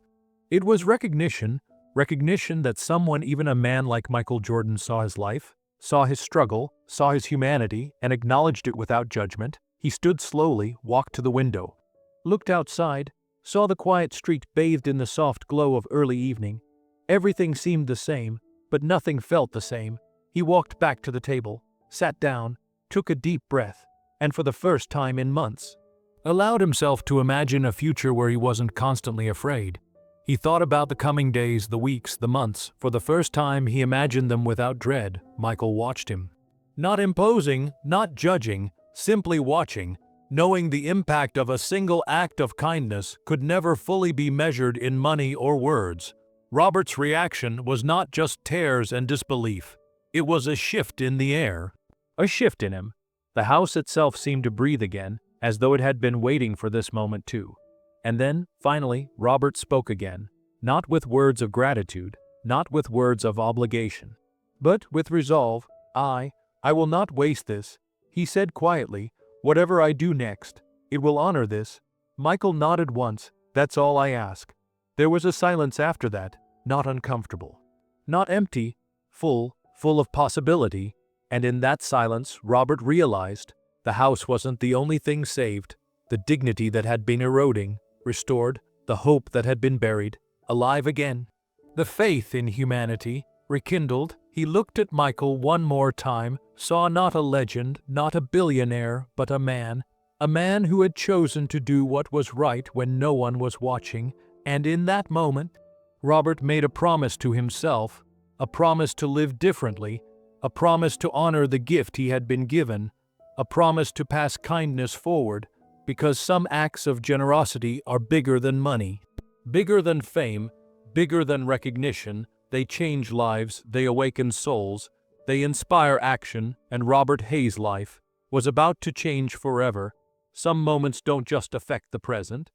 It was recognition that someone, even a man like Michael Jordan, saw his life, saw his struggle, saw his humanity, and acknowledged it without judgment. He stood slowly, walked to the window, looked outside, saw the quiet street bathed in the soft glow of early evening. Everything seemed the same, but nothing felt the same. He walked back to the table, sat down, took a deep breath, and for the first time in months, allowed himself to imagine a future where he wasn't constantly afraid. He thought about the coming days, the weeks, the months. For the first time, he imagined them without dread. Michael watched him. Not imposing, not judging, simply watching, knowing the impact of a single act of kindness could never fully be measured in money or words. Robert's reaction was not just tears and disbelief. It was a shift in the air. A shift in him. The house itself seemed to breathe again, as though it had been waiting for this moment too. And then, finally, Robert spoke again, not with words of gratitude, not with words of obligation, but with resolve. I will not waste this," he said quietly. "Whatever I do next, it will honor this." Michael nodded once. "That's all I ask." There was a silence after that, not uncomfortable, not empty, full of possibility, and in that silence Robert realized the house wasn't the only thing saved. The dignity that had been eroding, restored, the hope that had been buried, alive again. The faith in humanity, rekindled. He looked at Michael one more time, saw not a legend, not a billionaire, but a man who had chosen to do what was right when no one was watching, and in that moment, Robert made a promise to himself, a promise to live differently, a promise to honor the gift he had been given, a promise to pass kindness forward, because some acts of generosity are bigger than money, bigger than fame, bigger than recognition. They change lives, they awaken souls, they inspire action, and Robert Hay's life was about to change forever. Some moments don't just affect the present.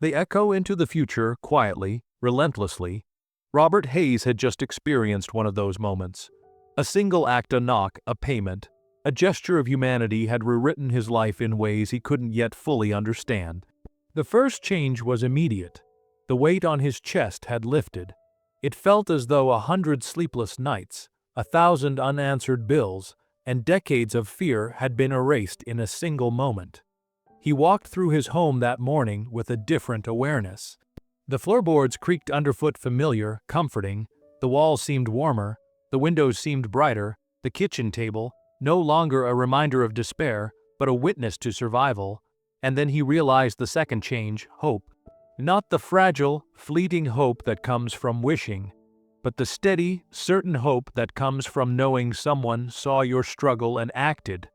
They echo into the future quietly, relentlessly. Robert Hayes had just experienced one of those moments. A single act, a knock, a payment, a gesture of humanity had rewritten his life in ways he couldn't yet fully understand. The first change was immediate. The weight on his chest had lifted. It felt as though 100 sleepless nights, 1,000 unanswered bills, and decades of fear had been erased in a single moment. He walked through his home that morning with a different awareness. The floorboards creaked underfoot, familiar, comforting. The walls seemed warmer. The windows seemed brighter. The kitchen table, no longer a reminder of despair, but a witness to survival. And then he realized the second change, hope. Not the fragile, fleeting hope that comes from wishing, but the steady, certain hope that comes from knowing someone saw your struggle and acted.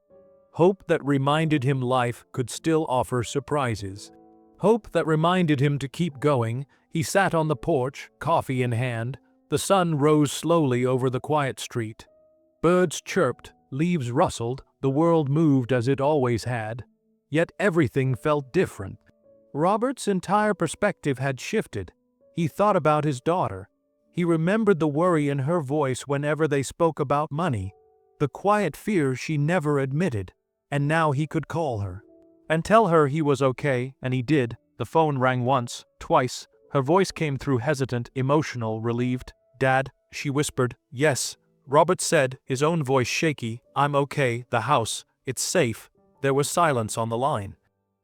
Hope that reminded him life could still offer surprises. Hope that reminded him to keep going. He sat on the porch, coffee in hand. The sun rose slowly over the quiet street. Birds chirped, leaves rustled, the world moved as it always had. Yet everything felt different. Robert's entire perspective had shifted. He thought about his daughter. He remembered the worry in her voice whenever they spoke about money, the quiet fear she never admitted, and now he could call her and tell her he was okay, and he did. The phone rang once, twice. Her voice came through hesitant, emotional, relieved. "Dad," she whispered. "Yes," Robert said, his own voice shaky. "I'm okay, the house, it's safe." There was silence on the line.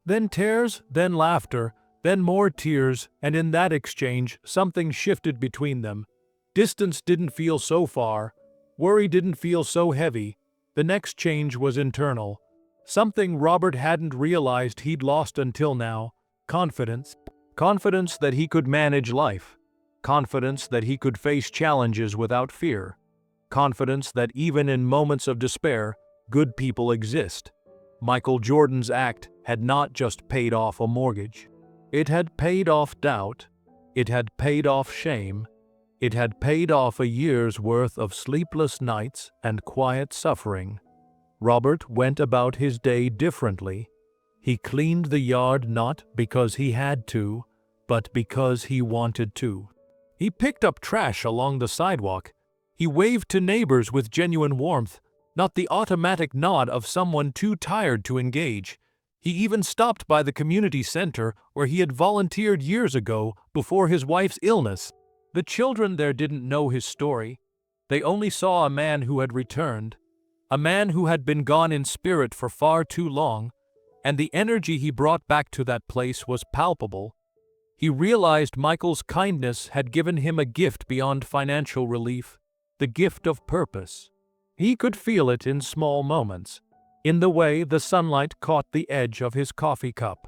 Then tears, then laughter, then more tears, and in that exchange, something shifted between them. Distance didn't feel so far. Worry didn't feel so heavy. The next change was internal. Something Robert hadn't realized he'd lost until now. Confidence. Confidence that he could manage life. confidence that he could face challenges without fear, confidence that even in moments of despair, good people exist. Michael Jordan's act had not just paid off a mortgage. It had paid off doubt. It had paid off shame. It had paid off a year's worth of sleepless nights and quiet suffering. Robert went about his day differently. He cleaned the yard not because he had to, but because he wanted to. He picked up trash along the sidewalk. He waved to neighbors with genuine warmth, not the automatic nod of someone too tired to engage. He even stopped by the community center where he had volunteered years ago before his wife's illness. The children there didn't know his story. They only saw a man who had returned, a man who had been gone in spirit for far too long, and the energy he brought back to that place was palpable. He realized Michael's kindness had given him a gift beyond financial relief, the gift of purpose. He could feel it in small moments, in the way the sunlight caught the edge of his coffee cup,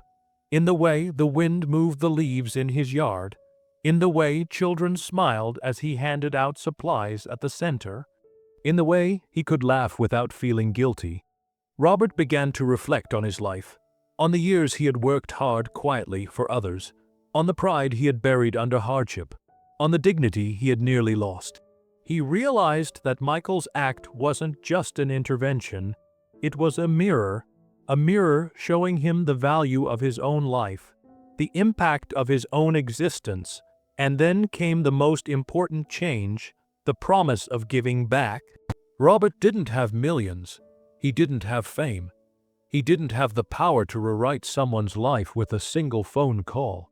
in the way the wind moved the leaves in his yard, in the way children smiled as he handed out supplies at the center, in the way he could laugh without feeling guilty. Robert began to reflect on his life, on the years he had worked hard quietly for others, on the pride he had buried under hardship, on the dignity he had nearly lost. He realized that Michael's act wasn't just an intervention, it was a mirror showing him the value of his own life, the impact of his own existence. And then came the most important change, the promise of giving back. Robert didn't have millions. He didn't have fame. He didn't have the power to rewrite someone's life with a single phone call.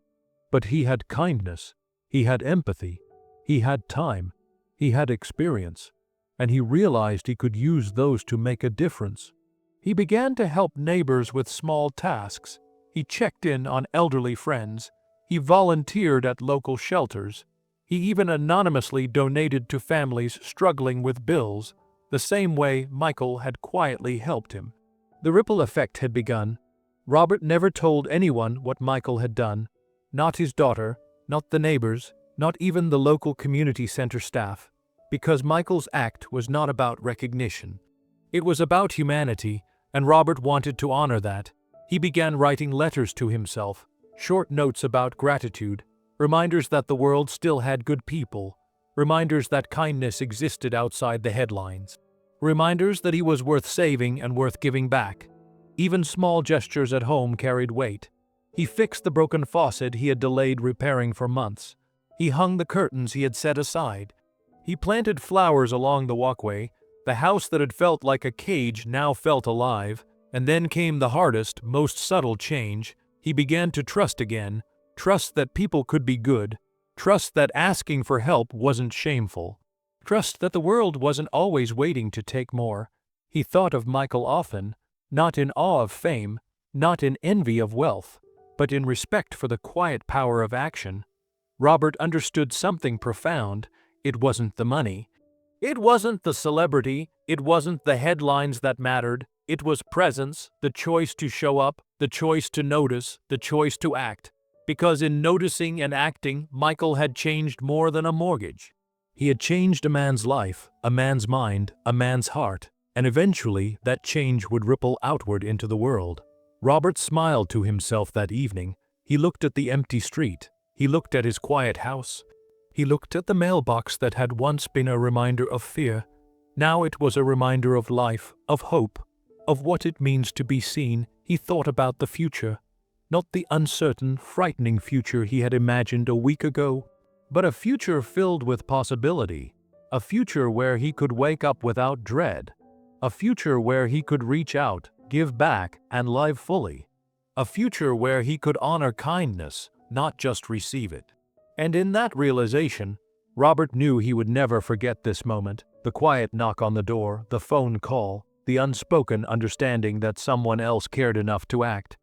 But he had kindness. He had empathy. He had time. He had experience. And he realized he could use those to make a difference. He began to help neighbors with small tasks. He checked in on elderly friends. He volunteered at local shelters. He even anonymously donated to families struggling with bills, the same way Michael had quietly helped him. The ripple effect had begun. Robert never told anyone what Michael had done, not his daughter, not the neighbors, not even the local community center staff, because Michael's act was not about recognition. It was about humanity, and Robert wanted to honor that. He began writing letters to himself, short notes about gratitude, reminders that the world still had good people, reminders that kindness existed outside the headlines, reminders that he was worth saving and worth giving back. Even small gestures at home carried weight. He fixed the broken faucet he had delayed repairing for months. He hung the curtains he had set aside. He planted flowers along the walkway. The house that had felt like a cage now felt alive. And then came the hardest, most subtle change. He began to trust again, trust that people could be good, trust that asking for help wasn't shameful, trust that the world wasn't always waiting to take more. He thought of Michael often, not in awe of fame, not in envy of wealth, but in respect for the quiet power of action. Robert understood something profound. It wasn't the money. It wasn't the celebrity. It wasn't the headlines that mattered. It was presence, the choice to show up, the choice to notice, the choice to act. Because in noticing and acting, Michael had changed more than a mortgage. He had changed a man's life, a man's mind, a man's heart, and eventually that change would ripple outward into the world. Robert smiled to himself that evening. He looked at the empty street. He looked at his quiet house. He looked at the mailbox that had once been a reminder of fear. Now it was a reminder of life, of hope, of what it means to be seen. He thought about the future, not the uncertain, frightening future he had imagined a week ago, but a future filled with possibility, a future where he could wake up without dread, a future where he could reach out, give back, and live fully, a future where he could honor kindness, not just receive it. And in that realization, Robert knew he would never forget this moment, the quiet knock on the door, the phone call, the unspoken understanding that someone else cared enough to act.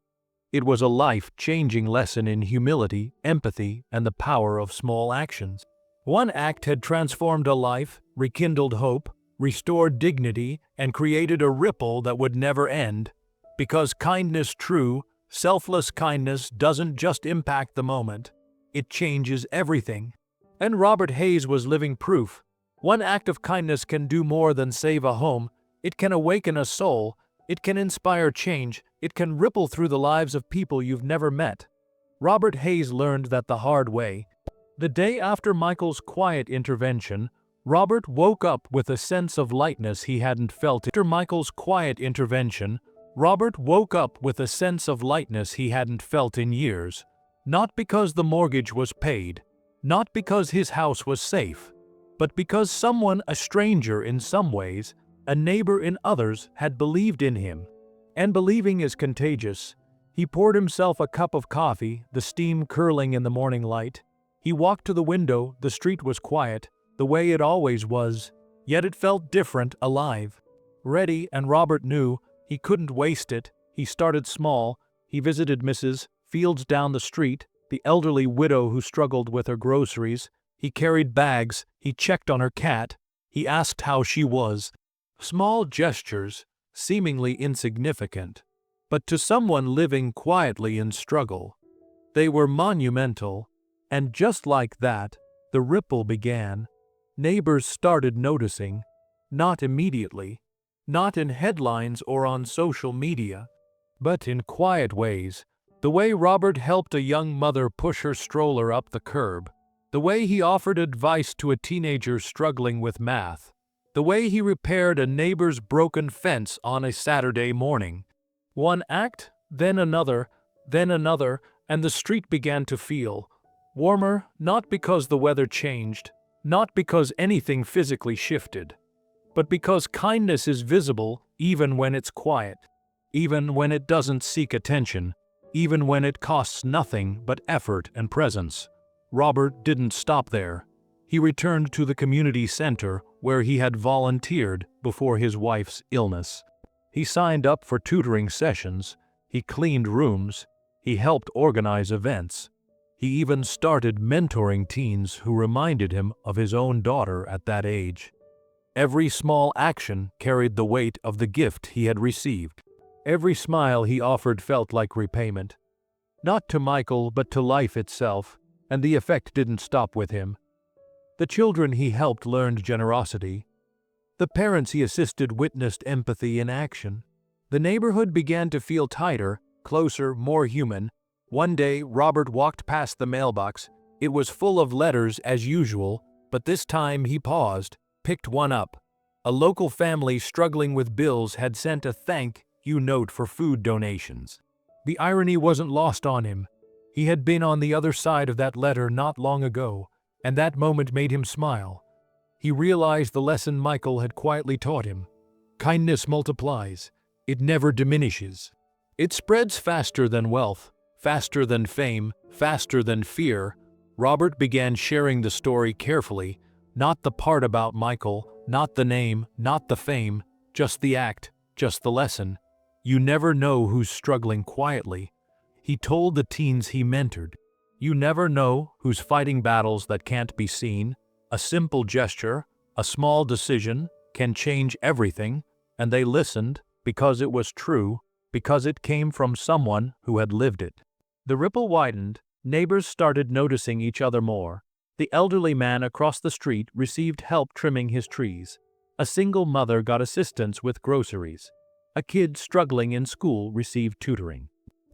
It was a life-changing lesson in humility, empathy, and the power of small actions. One act had transformed a life, rekindled hope, restored dignity, and created a ripple that would never end. Because kindness, true, selfless kindness, doesn't just impact the moment, it changes everything. And Robert Hayes was living proof. One act of kindness can do more than save a home. It can awaken a soul. It can inspire change. It can ripple through the lives of people you've never met. Robert Hayes learned that the hard way. The day after Michael's quiet intervention, Robert woke up with a sense of lightness he hadn't felt. After Michael's quiet intervention, Robert woke up with a sense of lightness he hadn't felt in years. Not because the mortgage was paid, not because his house was safe, but because someone, a stranger in some ways, a neighbor in others, had believed in him. And believing is contagious. He poured himself a cup of coffee, the steam curling in the morning light. He walked to the window. The street was quiet, the way it always was, yet it felt different, alive. Ready, and Robert knew he couldn't waste it. He started small. He visited Mrs. Fields down the street, the elderly widow who struggled with her groceries. He carried bags. He checked on her cat. He asked how she was. Small gestures, seemingly insignificant, but to someone living quietly in struggle, they were monumental. And just like that, the ripple began. Neighbors started noticing, not immediately, not in headlines or on social media, but in quiet ways. The way Robert helped a young mother push her stroller up the curb, the way he offered advice to a teenager struggling with math, the way he repaired a neighbor's broken fence on a Saturday morning. One act, then another, and the street began to feel warmer, not because the weather changed, not because anything physically shifted, but because kindness is visible even when it's quiet, even when it doesn't seek attention, even when it costs nothing but effort and presence. Robert didn't stop there. He returned to the community center where he had volunteered before his wife's illness. He signed up for tutoring sessions. He cleaned rooms. He helped organize events. He even started mentoring teens who reminded him of his own daughter at that age. Every small action carried the weight of the gift he had received. Every smile he offered felt like repayment. Not to Michael, but to life itself, and the effect didn't stop with him. The children he helped learned generosity. The parents he assisted witnessed empathy in action. The neighborhood began to feel tighter, closer, more human. One day, Robert walked past the mailbox. It was full of letters as usual, but this time he paused, picked one up. A local family struggling with bills had sent a thank you note for food donations. The irony wasn't lost on him. He had been on the other side of that letter not long ago, and that moment made him smile. He realized the lesson Michael had quietly taught him. Kindness multiplies. It never diminishes. It spreads faster than wealth, faster than fame, faster than fear. Robert began sharing the story carefully, not the part about Michael, not the name, not the fame, just the act, just the lesson. You never know who's struggling quietly. He told the teens he mentored. You never know who's fighting battles that can't be seen. A simple gesture, a small decision, can change everything, and they listened because it was true, because it came from someone who had lived it. The ripple widened. Neighbors started noticing each other more. The elderly man across the street received help trimming his trees. A single mother got assistance with groceries. A kid struggling in school received tutoring.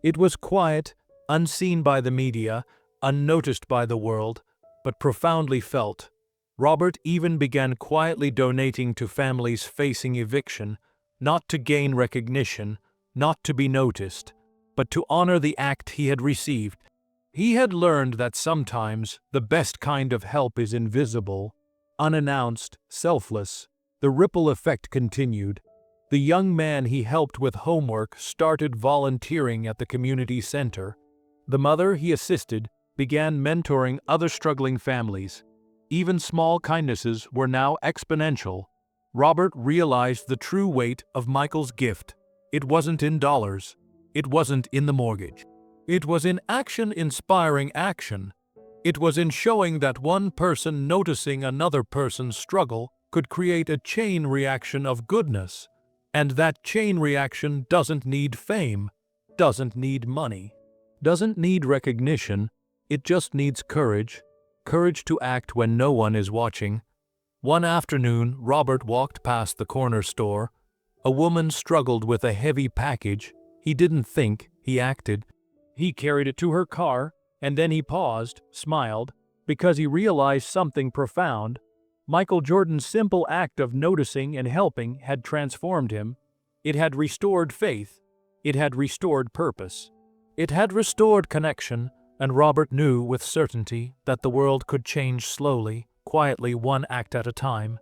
It was quiet, unseen by the media, unnoticed by the world, but profoundly felt. Robert even began quietly donating to families facing eviction, not to gain recognition, not to be noticed, but to honor the act he had received. He had learned that sometimes the best kind of help is invisible, unannounced, selfless. The ripple effect continued. The young man he helped with homework started volunteering at the community center. The mother he assisted began mentoring other struggling families. Even small kindnesses were now exponential. Robert realized the true weight of Michael's gift. It wasn't in dollars. It wasn't in the mortgage. It was in action inspiring action. It was in showing that one person noticing another person's struggle could create a chain reaction of goodness. And that chain reaction doesn't need fame, doesn't need money, doesn't need recognition. It just needs courage. courage to act when no one is watching. One afternoon, Robert walked past the corner store. A woman struggled with a heavy package. He didn't think, he acted. He carried it to her car, and then he paused, smiled, because he realized something profound. Michael Jordan's simple act of noticing and helping had transformed him. It had restored faith. It had restored purpose. It had restored connection, and Robert knew with certainty that the world could change slowly, quietly, one act at a time.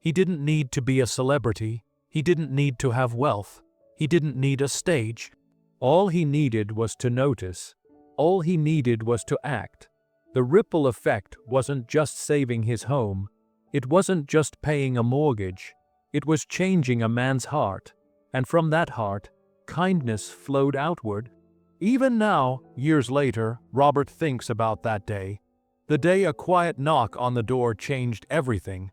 He didn't need to be a celebrity. He didn't need to have wealth. He didn't need a stage. All he needed was to notice. All he needed was to act. The ripple effect wasn't just saving his home. It wasn't just paying a mortgage. It was changing a man's heart. And from that heart, kindness flowed outward. Even now, years later, Robert thinks about that day. The day a quiet knock on the door changed everything.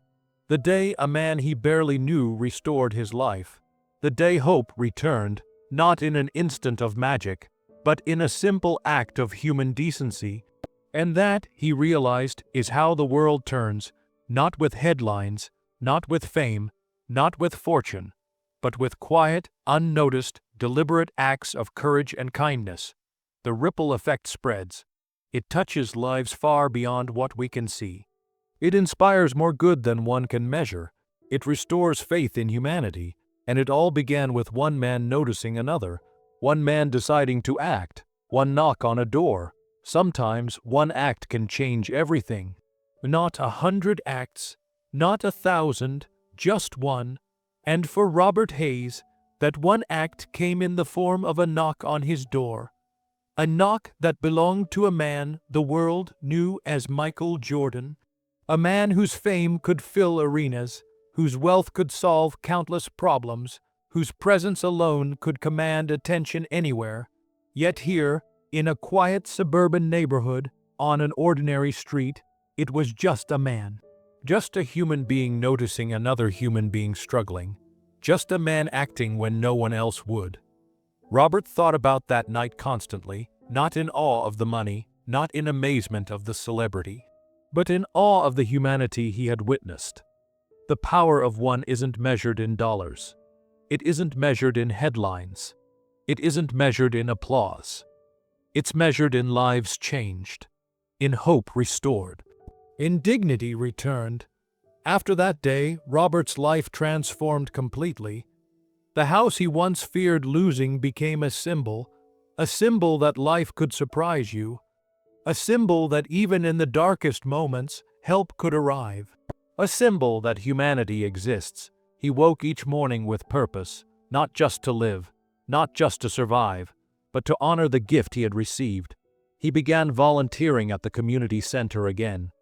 The day a man he barely knew restored his life. The day hope returned, not in an instant of magic, but in a simple act of human decency. And that, he realized, is how the world turns, not with headlines, not with fame, not with fortune, but with quiet, unnoticed, deliberate acts of courage and kindness. The ripple effect spreads. It touches lives far beyond what we can see. It inspires more good than one can measure. It restores faith in humanity, and it all began with one man noticing another, one man deciding to act, one knock on a door. Sometimes one act can change everything. Not 100 acts, not 1,000, just one. And for Robert Hayes, that one act came in the form of a knock on his door. A knock that belonged to a man the world knew as Michael Jordan. A man whose fame could fill arenas, whose wealth could solve countless problems, whose presence alone could command attention anywhere. Yet here, in a quiet suburban neighborhood, on an ordinary street, it was just a man. Just a human being noticing another human being struggling. Just a man acting when no one else would. Robert thought about that night constantly, not in awe of the money, not in amazement of the celebrity, but in awe of the humanity he had witnessed. The power of one isn't measured in dollars. It isn't measured in headlines. It isn't measured in applause. It's measured in lives changed, in hope restored, in dignity returned. After that day, Robert's life transformed completely. The house he once feared losing became a symbol that life could surprise you, a symbol that even in the darkest moments, help could arrive, a symbol that humanity exists. He woke each morning with purpose, not just to live, not just to survive, but to honor the gift he had received. He began volunteering at the community center again,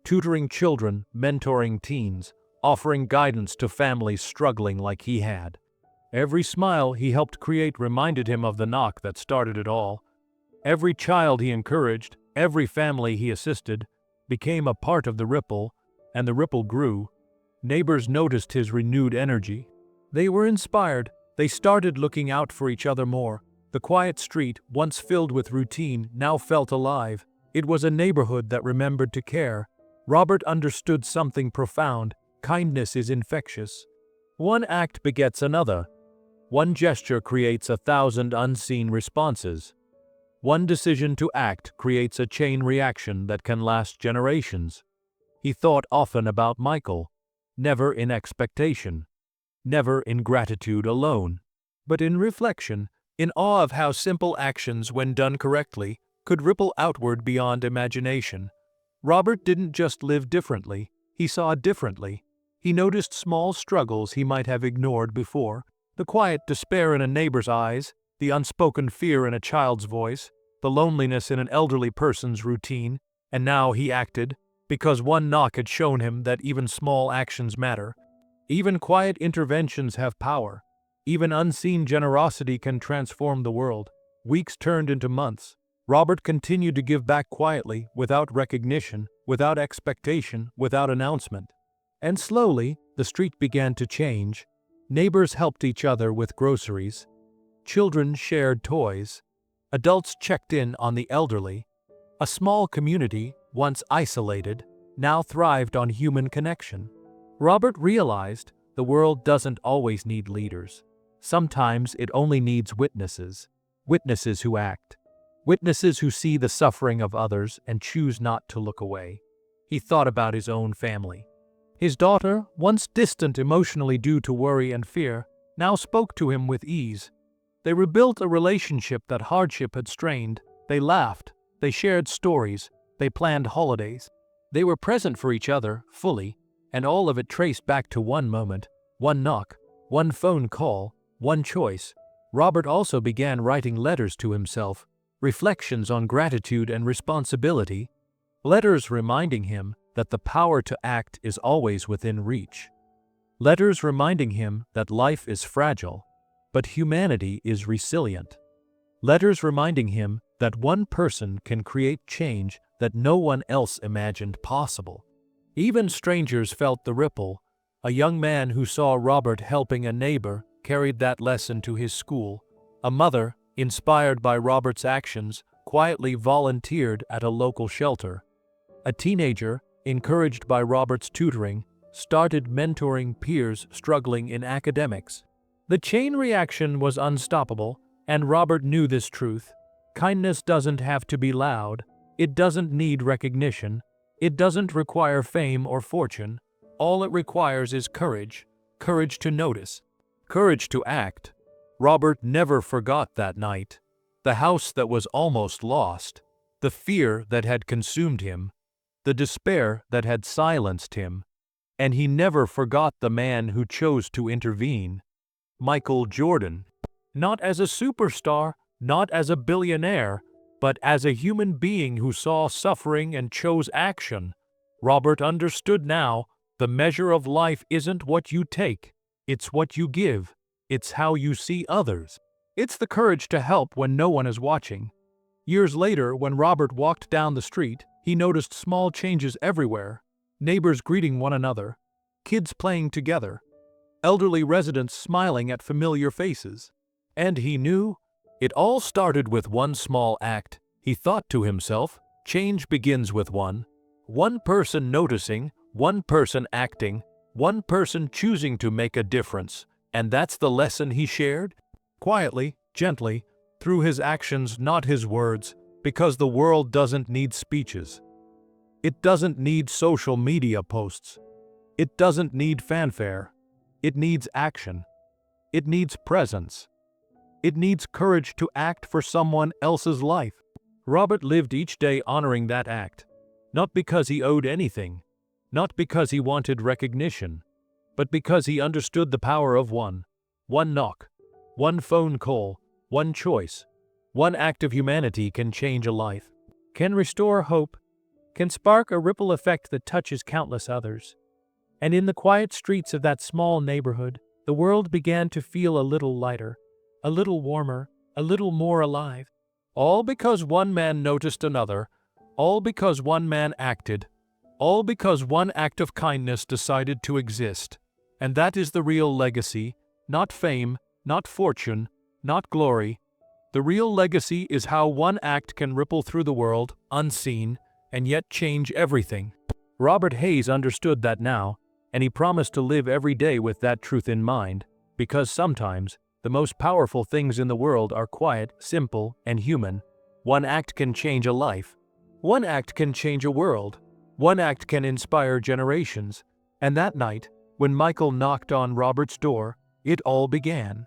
tutoring children, mentoring teens, offering guidance to families struggling like he had. Every smile he helped create reminded him of the knock that started it all. Every child he encouraged, every family he assisted, became a part of the ripple, and the ripple grew. Neighbors noticed his renewed energy. They were inspired. They started looking out for each other more. The quiet street, once filled with routine, now felt alive. It was a neighborhood that remembered to care. Robert understood something profound. Kindness is infectious. One act begets another. One gesture creates 1,000 unseen responses. One decision to act creates a chain reaction that can last generations. He thought often about Michael, never in expectation, never in gratitude alone, but in reflection, in awe of how simple actions, when done correctly, could ripple outward beyond imagination. Robert didn't just live differently, he saw differently. He noticed small struggles he might have ignored before, the quiet despair in a neighbor's eyes, the unspoken fear in a child's voice, the loneliness in an elderly person's routine, and now he acted, because one knock had shown him that even small actions matter. Even quiet interventions have power. Even unseen generosity can transform the world. Weeks turned into months. Robert continued to give back quietly, without recognition, without expectation, without announcement. And slowly, the street began to change. Neighbors helped each other with groceries. Children shared toys. Adults checked in on the elderly. A small community, once isolated, now thrived on human connection. Robert realized the world doesn't always need leaders. Sometimes it only needs witnesses. Witnesses who act. Witnesses who see the suffering of others and choose not to look away. He thought about his own family. His daughter, once distant emotionally due to worry and fear, now spoke to him with ease. They rebuilt a relationship that hardship had strained. They laughed. They shared stories. They planned holidays. They were present for each other, fully, and all of it traced back to one moment, one knock, one phone call, one choice. Robert also began writing letters to himself, reflections on gratitude and responsibility, letters reminding him that the power to act is always within reach. Letters reminding him that life is fragile, but humanity is resilient. Letters reminding him that one person can create change that no one else imagined possible. Even strangers felt the ripple. A young man who saw Robert helping a neighbor carried that lesson to his school. A mother, inspired by Robert's actions, quietly volunteered at a local shelter. A teenager, encouraged by Robert's tutoring, started mentoring peers struggling in academics. The chain reaction was unstoppable, and Robert knew this truth. Kindness doesn't have to be loud. It doesn't need recognition. It doesn't require fame or fortune. All it requires is courage. Courage to notice. Courage to act. Robert never forgot that night. The house that was almost lost. The fear that had consumed him. The despair that had silenced him. And he never forgot the man who chose to intervene. Michael Jordan. Not as a superstar, not as a billionaire, but as a human being who saw suffering and chose action. Robert understood now, the measure of life isn't what you take, it's what you give. It's how you see others. It's the courage to help when no one is watching. Years later, when Robert walked down the street, he noticed small changes everywhere. Neighbors greeting one another, kids playing together, elderly residents smiling at familiar faces. And he knew it all started with one small act. He thought to himself, change begins with one. One person noticing, one person acting, one person choosing to make a difference. And that's the lesson he shared? Quietly, gently, through his actions, not his words, because the world doesn't need speeches. It doesn't need social media posts. It doesn't need fanfare. It needs action. It needs presence. It needs courage to act for someone else's life. Robert lived each day honoring that act, not because he owed anything, not because he wanted recognition, but because he understood the power of one knock, one phone call, one choice. One act of humanity can change a life, can restore hope, can spark a ripple effect that touches countless others. And in the quiet streets of that small neighborhood, the world began to feel a little lighter, a little warmer, a little more alive. All because one man noticed another, all because one man acted, all because one act of kindness decided to exist. And that is the real legacy, not fame, not fortune, not glory. The real legacy is how one act can ripple through the world, unseen, and yet change everything. Robert Hayes understood that now, and he promised to live every day with that truth in mind, because sometimes the most powerful things in the world are quiet, simple, and human. One act can change a life. One act can change a world. One act can inspire generations. And that night, when Michael knocked on Robert's door, it all began.